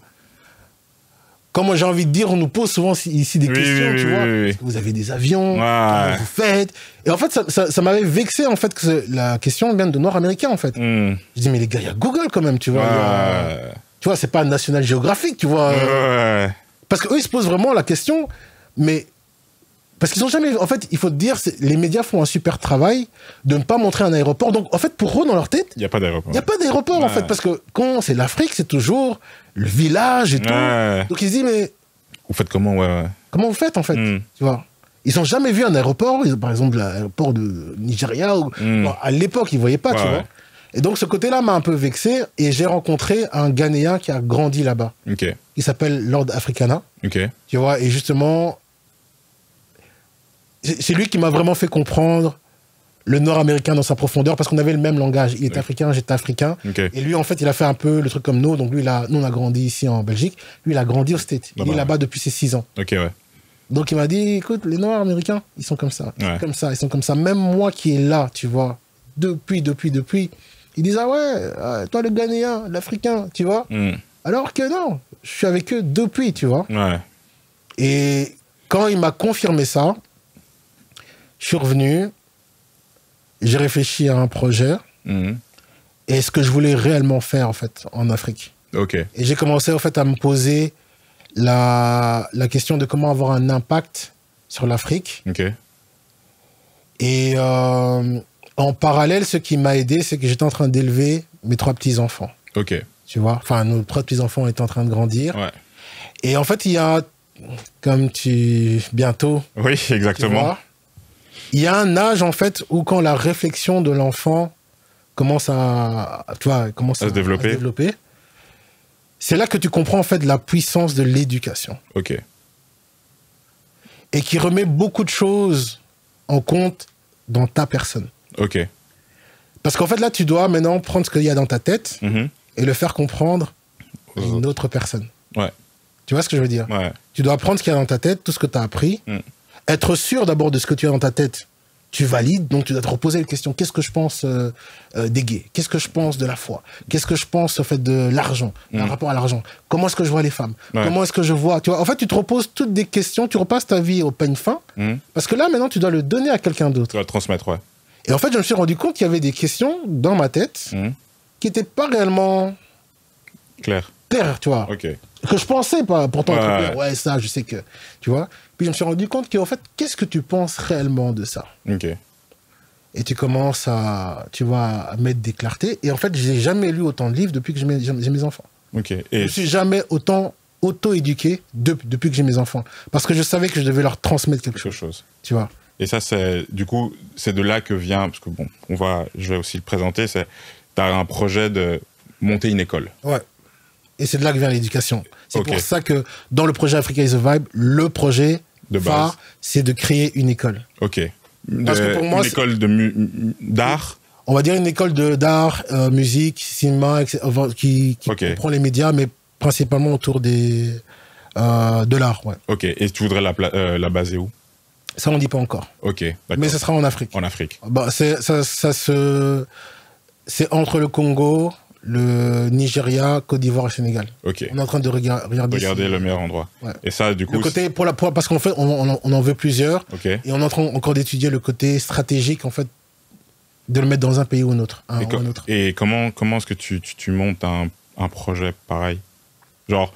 Comme j'ai envie de dire, on nous pose souvent ici des questions, tu vois. Est-ce que vous avez des avions? Comment vous faites? Et en fait, ça m'avait vexé, en fait, que la question vienne de Nord-Américains, en fait. Je dis, mais les gars, il y a Google quand même, tu vois. Tu vois, c'est pas National Geographic, tu vois. Parce qu'eux, ils se posent vraiment la question, mais... Parce qu'ils ont jamais... En fait, il faut te dire, les médias font un super travail de ne pas montrer un aéroport. Donc, en fait, pour eux, dans leur tête... Il n'y a pas d'aéroport. Il n'y a pas d'aéroport, en fait. Parce que quand c'est l'Afrique, c'est toujours le village et tout. Donc, ils se disent, mais... Vous faites comment, Comment vous faites, en fait tu vois. Ils n'ont jamais vu un aéroport. Par exemple, l'aéroport de Nigeria. Bon, à l'époque, ils ne voyaient pas, tu vois. Et donc, ce côté-là m'a un peu vexé. Et j'ai rencontré un Ghanéen qui a grandi là-bas. Il s'appelle Lord Africana. Tu vois, et justement... C'est lui qui m'a vraiment fait comprendre le nord-américain dans sa profondeur, parce qu'on avait le même langage. Il est africain, j'étais africain. Et lui, en fait, il a fait un peu le truc comme nous. Donc lui, nous, on a grandi ici en Belgique. Lui, il a grandi aux States. Il est là-bas depuis ses 6 ans. Donc il m'a dit, écoute, les noirs américains, ils sont comme ça. Ils sont comme ça. Même moi qui est là, tu vois, depuis, ils disent, ah ouais, toi le Ghanéen, l'Africain, tu vois. Alors que non, je suis avec eux depuis, tu vois. Et quand il m'a confirmé ça, je suis revenu, j'ai réfléchi à un projet et ce que je voulais réellement faire, en fait, en Afrique. Et j'ai commencé, en fait, à me poser la question de comment avoir un impact sur l'Afrique. Et en parallèle, ce qui m'a aidé, c'est que j'étais en train d'élever mes 3 petits-enfants. Tu vois, enfin, nos 3 petits-enfants étaient en train de grandir. Et en fait, il y a, comme bientôt... Oui, exactement. Il y a un âge, en fait, où quand la réflexion de l'enfant commence à se développer, c'est là que tu comprends, en fait, la puissance de l'éducation. Et qui remet beaucoup de choses en compte dans ta personne. Parce qu'en fait, là, tu dois maintenant prendre ce qu'il y a dans ta tête et le faire comprendre à une autre personne. Tu vois ce que je veux dire? Tu dois prendre ce qu'il y a dans ta tête, tout ce que tu as appris, être sûr d'abord de ce que tu as dans ta tête, tu valides, donc tu dois te reposer la question, qu'est-ce que je pense des gays? Qu'est-ce que je pense de la foi? Qu'est-ce que je pense au fait de l'argent, par rapport à l'argent? Comment est-ce que je vois les femmes? Comment est-ce que je vois, tu vois? En fait, tu te reposes toutes des questions, tu repasses ta vie au peigne fin, parce que là, maintenant, tu dois le donner à quelqu'un d'autre. Tu dois le transmettre, Et en fait, je me suis rendu compte qu'il y avait des questions dans ma tête qui n'étaient pas réellement claires, tu vois. Ok. Que je pensais pas, pourtant, ouais, ça, je sais que, tu vois. Puis je me suis rendu compte qu'en fait, qu'est-ce que tu penses réellement de ça? Ok. Et tu commences à, tu vois, à mettre des clartés. Et en fait, j'ai jamais lu autant de livres depuis que j'ai mes enfants. Ok. Et je me suis jamais autant auto-éduqué depuis que j'ai mes enfants. Parce que je savais que je devais leur transmettre quelque chose. Tu vois. Et ça, du coup, c'est de là que vient, parce que bon, je vais aussi le présenter, tu as un projet de monter une école. Ouais. Et c'est de là que vient l'éducation. C'est pour ça que dans le projet Africa is a Vibe, le projet de phare, c'est de créer une école. Ok. Parce que pour moi, une école d'art. On va dire une école d'art, musique, cinéma, qui comprend les médias, mais principalement autour de l'art. Ouais. Ok. Et tu voudrais la baser où? Ça, on ne dit pas encore. Ok. Mais ça sera en Afrique. En Afrique. Bah, c'est entre le Congo, le Nigeria, Côte d'Ivoire et Sénégal. Ok. On est en train de regarder le meilleur endroit. Ouais. Et ça, du coup. Le côté parce qu'en fait, on en veut plusieurs. Okay. Et on est en train encore d'étudier le côté stratégique, en fait, de le mettre dans un pays ou un autre. Et comment est-ce que tu montes un projet pareil? Genre,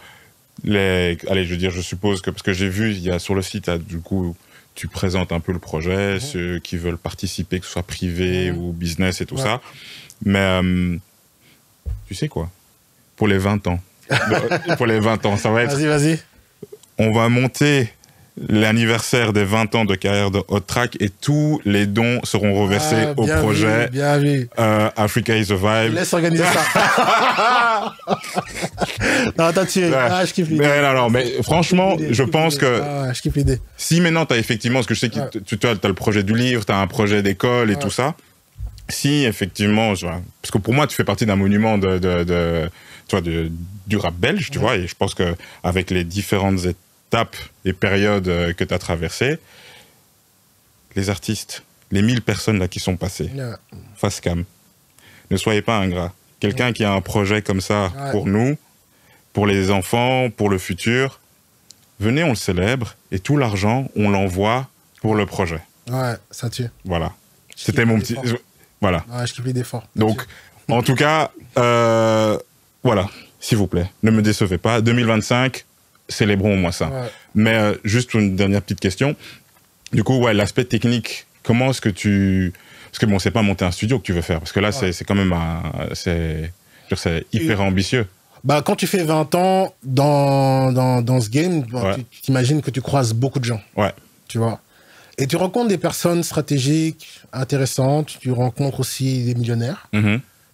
allez, je veux dire, je suppose que, parce que j'ai vu, il y a sur le site, du coup, tu présentes un peu le projet, ceux qui veulent participer, que ce soit privé ou business et tout ça. Mais, tu sais quoi? Pour les 20 ans. Pour les 20 ans, ça va être... Vas-y. On va monter l'anniversaire des 20 ans de carrière de Hot Track et tous les dons seront reversés au projet Africa is a Vibe. Laisse organiser ça. Non, attends, je kiffe l'idée. Non, mais franchement, je pense que je kiffe l'idée. Si maintenant tu as effectivement, parce que je sais que tu as le projet du livre, tu as un projet d'école et tout ça, si effectivement, parce que pour moi tu fais partie d'un monument du rap belge, tu vois, et je pense qu'avec les différentes étapes et périodes que tu as traversées, les artistes, les 1000 personnes là qui sont passées, face cam, ne soyez pas ingrats. Quelqu'un qui a un projet comme ça pour nous, pour les enfants, pour le futur, venez, on le célèbre, et tout l'argent, on l'envoie pour le projet. Ouais, ça tue. Voilà. C'était mon petit... Voilà. Ouais, je kiffe l'idée fort. Donc, en tout cas, voilà, s'il vous plaît, ne me décevez pas. 2025, célébrons au moins ça. Ouais. Mais juste une dernière petite question. Du coup, l'aspect technique, comment est-ce que tu... Parce que bon, c'est pas monter un studio que tu veux faire, parce que là, c'est quand même c'est hyper ambitieux. Bah, quand tu fais 20 ans dans ce game, tu t'imagines que tu croises beaucoup de gens. Ouais. Tu vois. Et tu rencontres des personnes stratégiques, intéressantes. Tu rencontres aussi des millionnaires.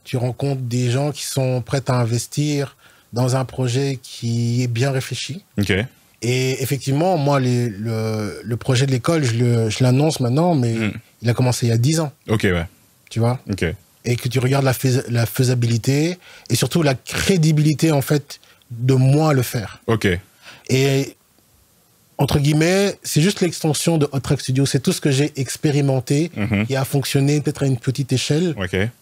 Tu rencontres des gens qui sont prêts à investir dans un projet qui est bien réfléchi. Ok. Et effectivement, moi, le projet de l'école, je l'annonce maintenant, mais il a commencé il y a 10 ans. Ok, ouais. Tu vois. Ok. Et que tu regardes la faisabilité et surtout la crédibilité, en fait, de moi le faire. Ok. Et, entre guillemets, c'est juste l'extension de Hot Track Studio. C'est tout ce que j'ai expérimenté, qui a fonctionné peut-être à une petite échelle,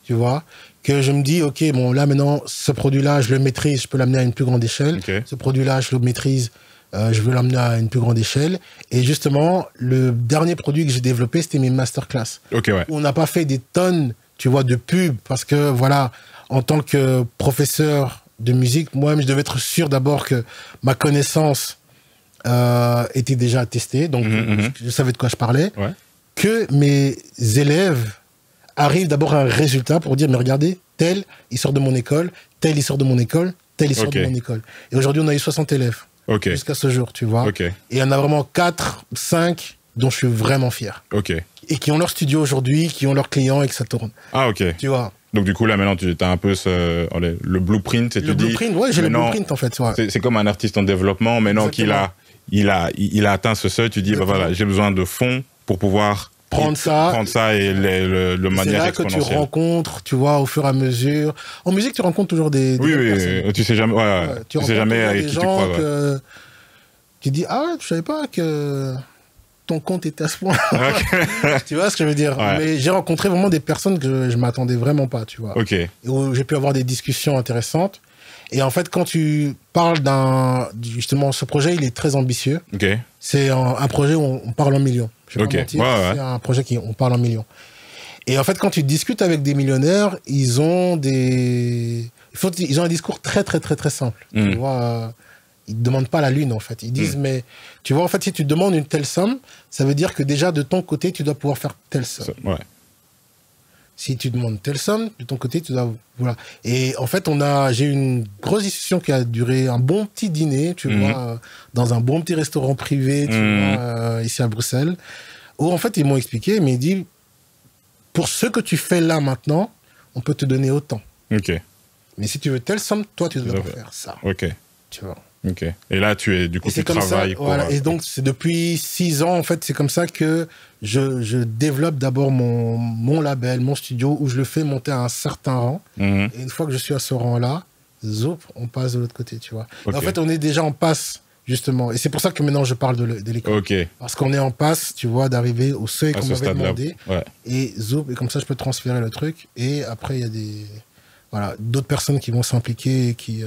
tu vois, que je me dis, OK, bon, là, maintenant, ce produit-là, je le maîtrise, je peux l'amener à une plus grande échelle. Ce produit-là, je le maîtrise, je veux l'amener à une plus grande échelle. Et justement, le dernier produit que j'ai développé, c'était mes masterclass. On n'a pas fait des tonnes, tu vois, de pubs, parce que, voilà, en tant que professeur de musique, moi, je devais être sûr d'abord que ma connaissance était déjà attestée, donc je savais de quoi je parlais, que mes élèves arrivent d'abord à un résultat pour dire, mais regardez, tel, il sort de mon école, tel, il sort de mon école, tel, il sort de mon école. Et aujourd'hui, on a eu 60 élèves. Jusqu'à ce jour, tu vois. Et il y en a vraiment 4, 5 dont je suis vraiment fier. Et qui ont leur studio aujourd'hui, qui ont leurs clients et que ça tourne. Ah, ok. Tu vois. Donc, du coup, là, maintenant, tu as un peu le blueprint. Le blueprint, ouais, j'ai le blueprint, en fait. C'est comme un artiste en développement. Maintenant qu'il a atteint ce seuil, tu dis, bah, voilà, j'ai besoin de fonds pour pouvoir prendre ça et le manière exponentielle. C'est là que tu rencontres, tu vois, au fur et à mesure. En musique, tu rencontres toujours des personnes. Oui, tu sais jamais, tu sais jamais avec qui tu crois. Tu dis, ah, je savais pas que ton compte était à ce point. Tu vois ce que je veux dire? Mais j'ai rencontré vraiment des personnes que je m'attendais vraiment pas, tu vois. Et où j'ai pu avoir des discussions intéressantes. Et en fait, quand tu parles justement, ce projet, il est très ambitieux. C'est un projet où on parle en millions. Je vais pas mentir, c'est un projet on parle en millions. Et en fait, quand tu discutes avec des millionnaires, ils ont un discours très, très, très, très simple. Tu vois, ils ne demandent pas la lune, en fait. Ils disent, mais tu vois, en fait, si tu demandes une telle somme, ça veut dire que déjà, de ton côté, tu dois pouvoir faire telle somme. Ouais. Si tu demandes telle somme, de ton côté, tu dois... Voilà. Et en fait, j'ai eu une grosse discussion qui a duré un bon petit dîner, tu vois, dans un bon petit restaurant privé, tu vois, ici à Bruxelles, où en fait, ils m'ont expliqué, mais ils disent, pour ce que tu fais là maintenant, on peut te donner autant. Ok. Mais si tu veux telle somme, toi, tu dois faire ça. Ok. Tu vois. Ok. Et là, tu travailles pour... Voilà. Et donc, c'est depuis 6 ans, en fait, c'est comme ça que je développe d'abord mon label, mon studio, où je le fais monter à un certain rang. Et une fois que je suis à ce rang-là, zoup, on passe de l'autre côté, tu vois. Okay. En fait, on est déjà en passe, justement. Et c'est pour ça que maintenant, je parle de l'école. Okay. Parce qu'on est en passe, tu vois, d'arriver au seuil qu'on m'avait demandé. Ouais. Et zoup, et comme ça, je peux transférer le truc. Et après, il y a d'autres personnes qui vont s'impliquer et qui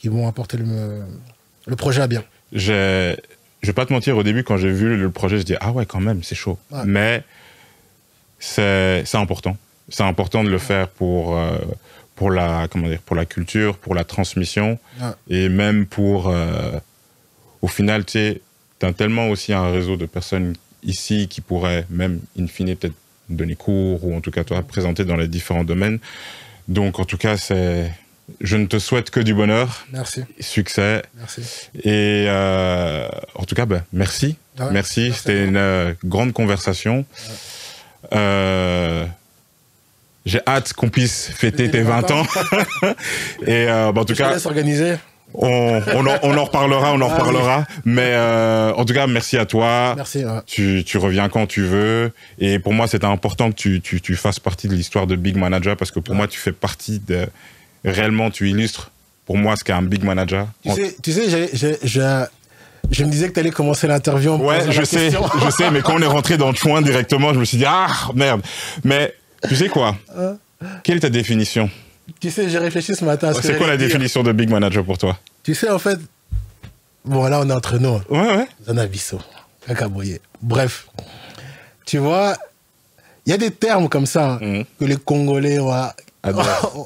vont apporter le projet à bien. Je vais pas te mentir, au début, quand j'ai vu le projet, je dis ah ouais, quand même, c'est chaud. Ouais. Mais c'est important. C'est important de le faire pour la culture, pour la transmission, et même pour au final, tu sais, t'as tellement aussi un réseau de personnes ici qui pourraient même in fine peut-être donner cours ou en tout cas toi présenter dans les différents domaines. Donc en tout cas, je ne te souhaite que du bonheur. Merci. Succès. Merci. Et en tout cas, merci. Ouais, merci. C'était une grande conversation. Ouais. J'ai hâte qu'on puisse fêter tes 20 ans. Et en tout cas, s'organiser. On en reparlera, Mais en tout cas, merci à toi. Merci. Ouais. Tu reviens quand tu veux. Et pour moi, c'était important que tu fasses partie de l'histoire de Big Manager parce que pour moi, tu fais partie de... Réellement, tu illustres pour moi ce qu'est un Big Manager. Tu sais, je me disais que tu allais commencer l'interview. Ouais, je sais, mais quand on est rentré dans le point directement, je me suis dit, ah, merde. Mais tu sais quoi? Quelle est ta définition? Tu sais, j'ai réfléchi ce matin à ce que c'est quoi la définition de Big Manager pour toi? Tu sais, en fait, bon, là, on est entre nous. Ouais. Zanabiso, Kakaboye. Bref, tu vois, il y a des termes comme ça que les Congolais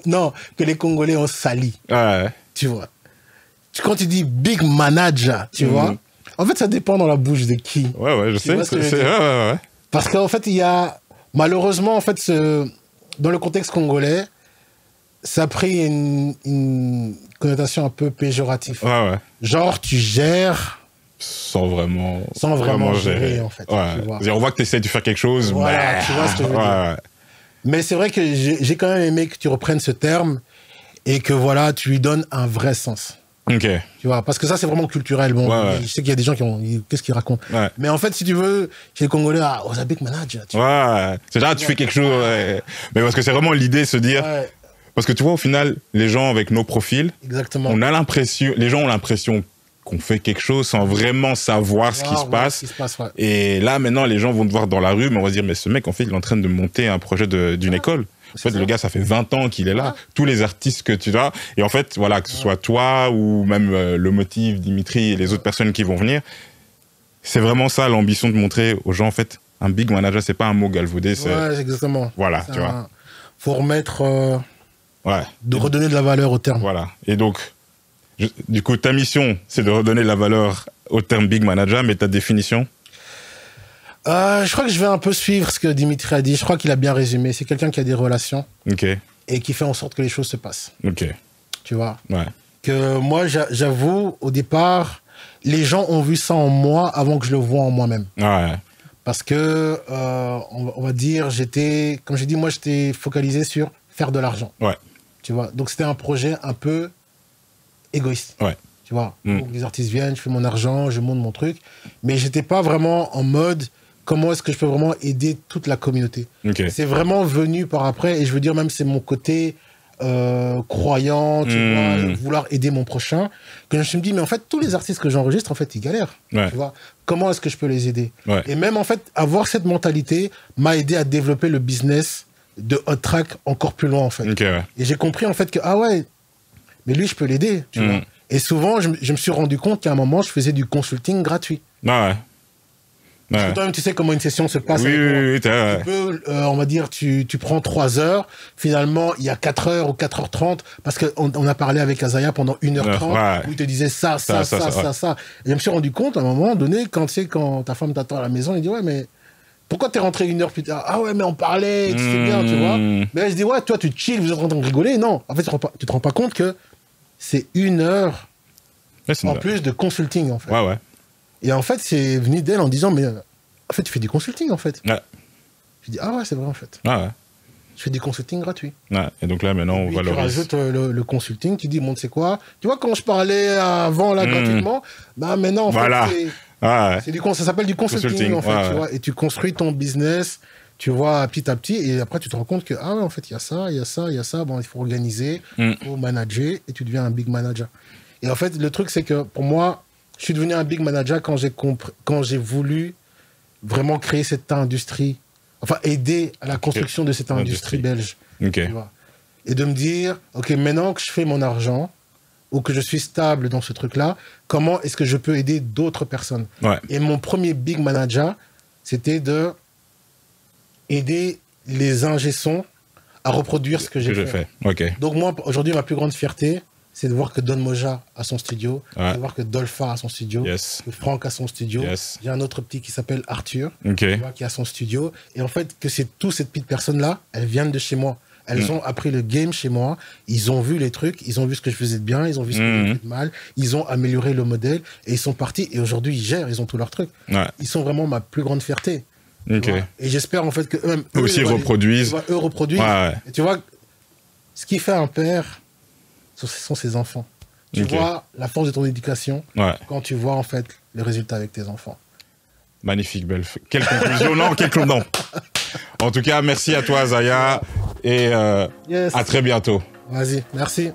non, que les Congolais ont sali. Ouais. Tu vois. Quand tu dis Big Manager, tu vois, en fait, ça dépend dans la bouche de qui. Ouais, je sais. Ouais. Parce qu'en fait, il y a, malheureusement, en fait, dans le contexte congolais, ça a pris une connotation un peu péjorative. Ouais. Genre, tu gères... Sans vraiment gérer, en fait. Ouais. Tu vois. On voit que tu essaies de faire quelque chose, voilà, mais... tu vois ce que je veux dire. Mais c'est vrai que j'ai quand même aimé que tu reprennes ce terme et que voilà, tu lui donnes un vrai sens. Ok. Tu vois, parce que ça, c'est vraiment culturel. Bon, je sais qu'il y a des gens qu'est-ce qu'ils racontent. Ouais. Mais en fait, si tu veux, chez les Congolais, Big Manager. C'est là, tu fais quelque chose. Ouais. Mais parce que c'est vraiment l'idée de se dire. Ouais. Parce que tu vois, au final, les gens avec nos profils, exactement. Les gens ont l'impression qu'on fait quelque chose sans vraiment savoir ce qui se passe. Et là, maintenant, les gens vont te voir dans la rue, mais on va se dire, mais ce mec, en fait, il est en train de monter un projet d'une école. En fait, le gars, ça fait 20 ans qu'il est là. Tous les artistes que tu as. Et en fait, voilà, que ce soit toi ou même le Motif, Dimitri et les autres personnes qui vont venir, c'est vraiment ça l'ambition de montrer aux gens, en fait, un Big Manager, c'est pas un mot galvaudé. Ouais, exactement. Voilà, tu vois. Faut remettre... de redonner de la valeur au terme. Voilà. Et donc, du coup, ta mission, c'est de redonner de la valeur au terme Big Manager, mais ta définition? Je crois que je vais un peu suivre ce que Dimitri a dit. Je crois qu'il a bien résumé. C'est quelqu'un qui a des relations et qui fait en sorte que les choses se passent. Tu vois? Ouais. Que moi, j'avoue, au départ, les gens ont vu ça en moi avant que je le voie en moi-même. Ouais. Parce que, on va dire, comme j'ai dit, moi, j'étais focalisé sur faire de l'argent. Ouais. Tu vois? Donc, c'était un projet un peu égoïste. Ouais. Tu vois? Donc, les artistes viennent, je fais mon argent, je monte mon truc. Mais j'étais pas vraiment en mode comment est-ce que je peux vraiment aider toute la communauté. C'est vraiment venu par après. Et je veux dire, même c'est mon côté croyant, tu vois, vouloir aider mon prochain, que je me suis dit, mais en fait, tous les artistes que j'enregistre, en fait, ils galèrent. Tu vois? Comment est-ce que je peux les aider? Et même, en fait, avoir cette mentalité m'a aidé à développer le business de Hot Track encore plus loin, en fait. Et j'ai compris, en fait, que, mais lui, je peux l'aider, tu vois. Et souvent, je me suis rendu compte qu'à un moment, je faisais du consulting gratuit. Parce que toi-même, tu sais comment une session se passe. Oui, tu peux, on va dire, tu prends 3 heures. Finalement, il y a 4 heures ou 4h30 parce qu'on a parlé avec Azaya pendant 1h30 où il te disait ça. Et je me suis rendu compte à un moment donné, quand ta femme t'attend à la maison, il dit ouais, mais pourquoi t'es rentré 1 heure plus tard? Ah ouais, mais on parlait, tu sais bien, tu vois. Mais je dis ouais, toi, tu chill, vous êtes en train de rigoler. Non, en fait, tu te rends pas compte que c'est 1 heure en plus de consulting, en fait. Ouais. Et en fait, c'est venu d'elle en disant, mais en fait, tu fais du consulting, en fait. Ouais. Je dis, ah ouais, c'est vrai, en fait. Ouais. Je fais du consulting gratuit. Ouais. Et donc là, maintenant, on valorise. Tu rajoutes le consulting, tu dis, bon, tu sais quoi? Tu vois, quand je parlais avant, là, gratuitement, bah maintenant, en fait, ça s'appelle du consulting, en fait, tu vois. Et tu construis ton business, tu vois, petit à petit, et après, tu te rends compte que, ah ouais, en fait, il y a ça, bon, il faut organiser, il faut manager, et tu deviens un big manager. Et en fait, le truc, c'est que, pour moi, je suis devenu un big manager quand j'ai voulu vraiment créer cette industrie, enfin aider à la construction de cette industrie belge. Okay. Tu vois. Et de me dire, ok, maintenant que je fais mon argent, ou que je suis stable dans ce truc-là, comment est-ce que je peux aider d'autres personnes? Et mon premier big manager, c'était de aider les ingé-sons à reproduire ce que j'ai fait. Okay. Donc moi, aujourd'hui, ma plus grande fierté, c'est de voir que Don Moja a son studio, de voir que Dolpha a son studio, que Franck a son studio. J'ai un autre petit qui s'appelle Arthur, tu vois, qui a son studio. Et en fait, que c'est toutes ces petites personnes-là, elles viennent de chez moi. Elles ont appris le game chez moi, ils ont vu les trucs, ils ont vu ce que je faisais de bien, ils ont vu ce que je faisais de mal, ils ont amélioré le modèle et ils sont partis. Et aujourd'hui, ils gèrent, ils ont tous leurs trucs. Ils sont vraiment ma plus grande fierté. Et j'espère en fait que eux aussi reproduisent. Eux reproduisent. Et tu vois, ce qui fait un père, ce sont ses enfants. Tu vois la force de ton éducation quand tu vois en fait le résultat avec tes enfants. Magnifique, belle. Quelle conclusion, non, non. En tout cas, merci à toi, Azaya, et à très bientôt. Vas-y, merci.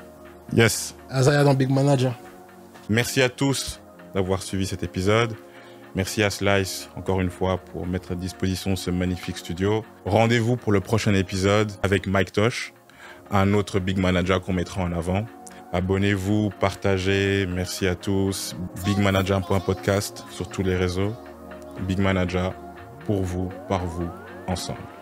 Yes. Azaya dans Big Manager. Merci à tous d'avoir suivi cet épisode. Merci à Slice, encore une fois, pour mettre à disposition ce magnifique studio. Rendez-vous pour le prochain épisode avec Mike Tosh, un autre Big Manager qu'on mettra en avant. Abonnez-vous, partagez. Merci à tous. Bigmanager.podcast sur tous les réseaux. Big Manager, pour vous, par vous, ensemble.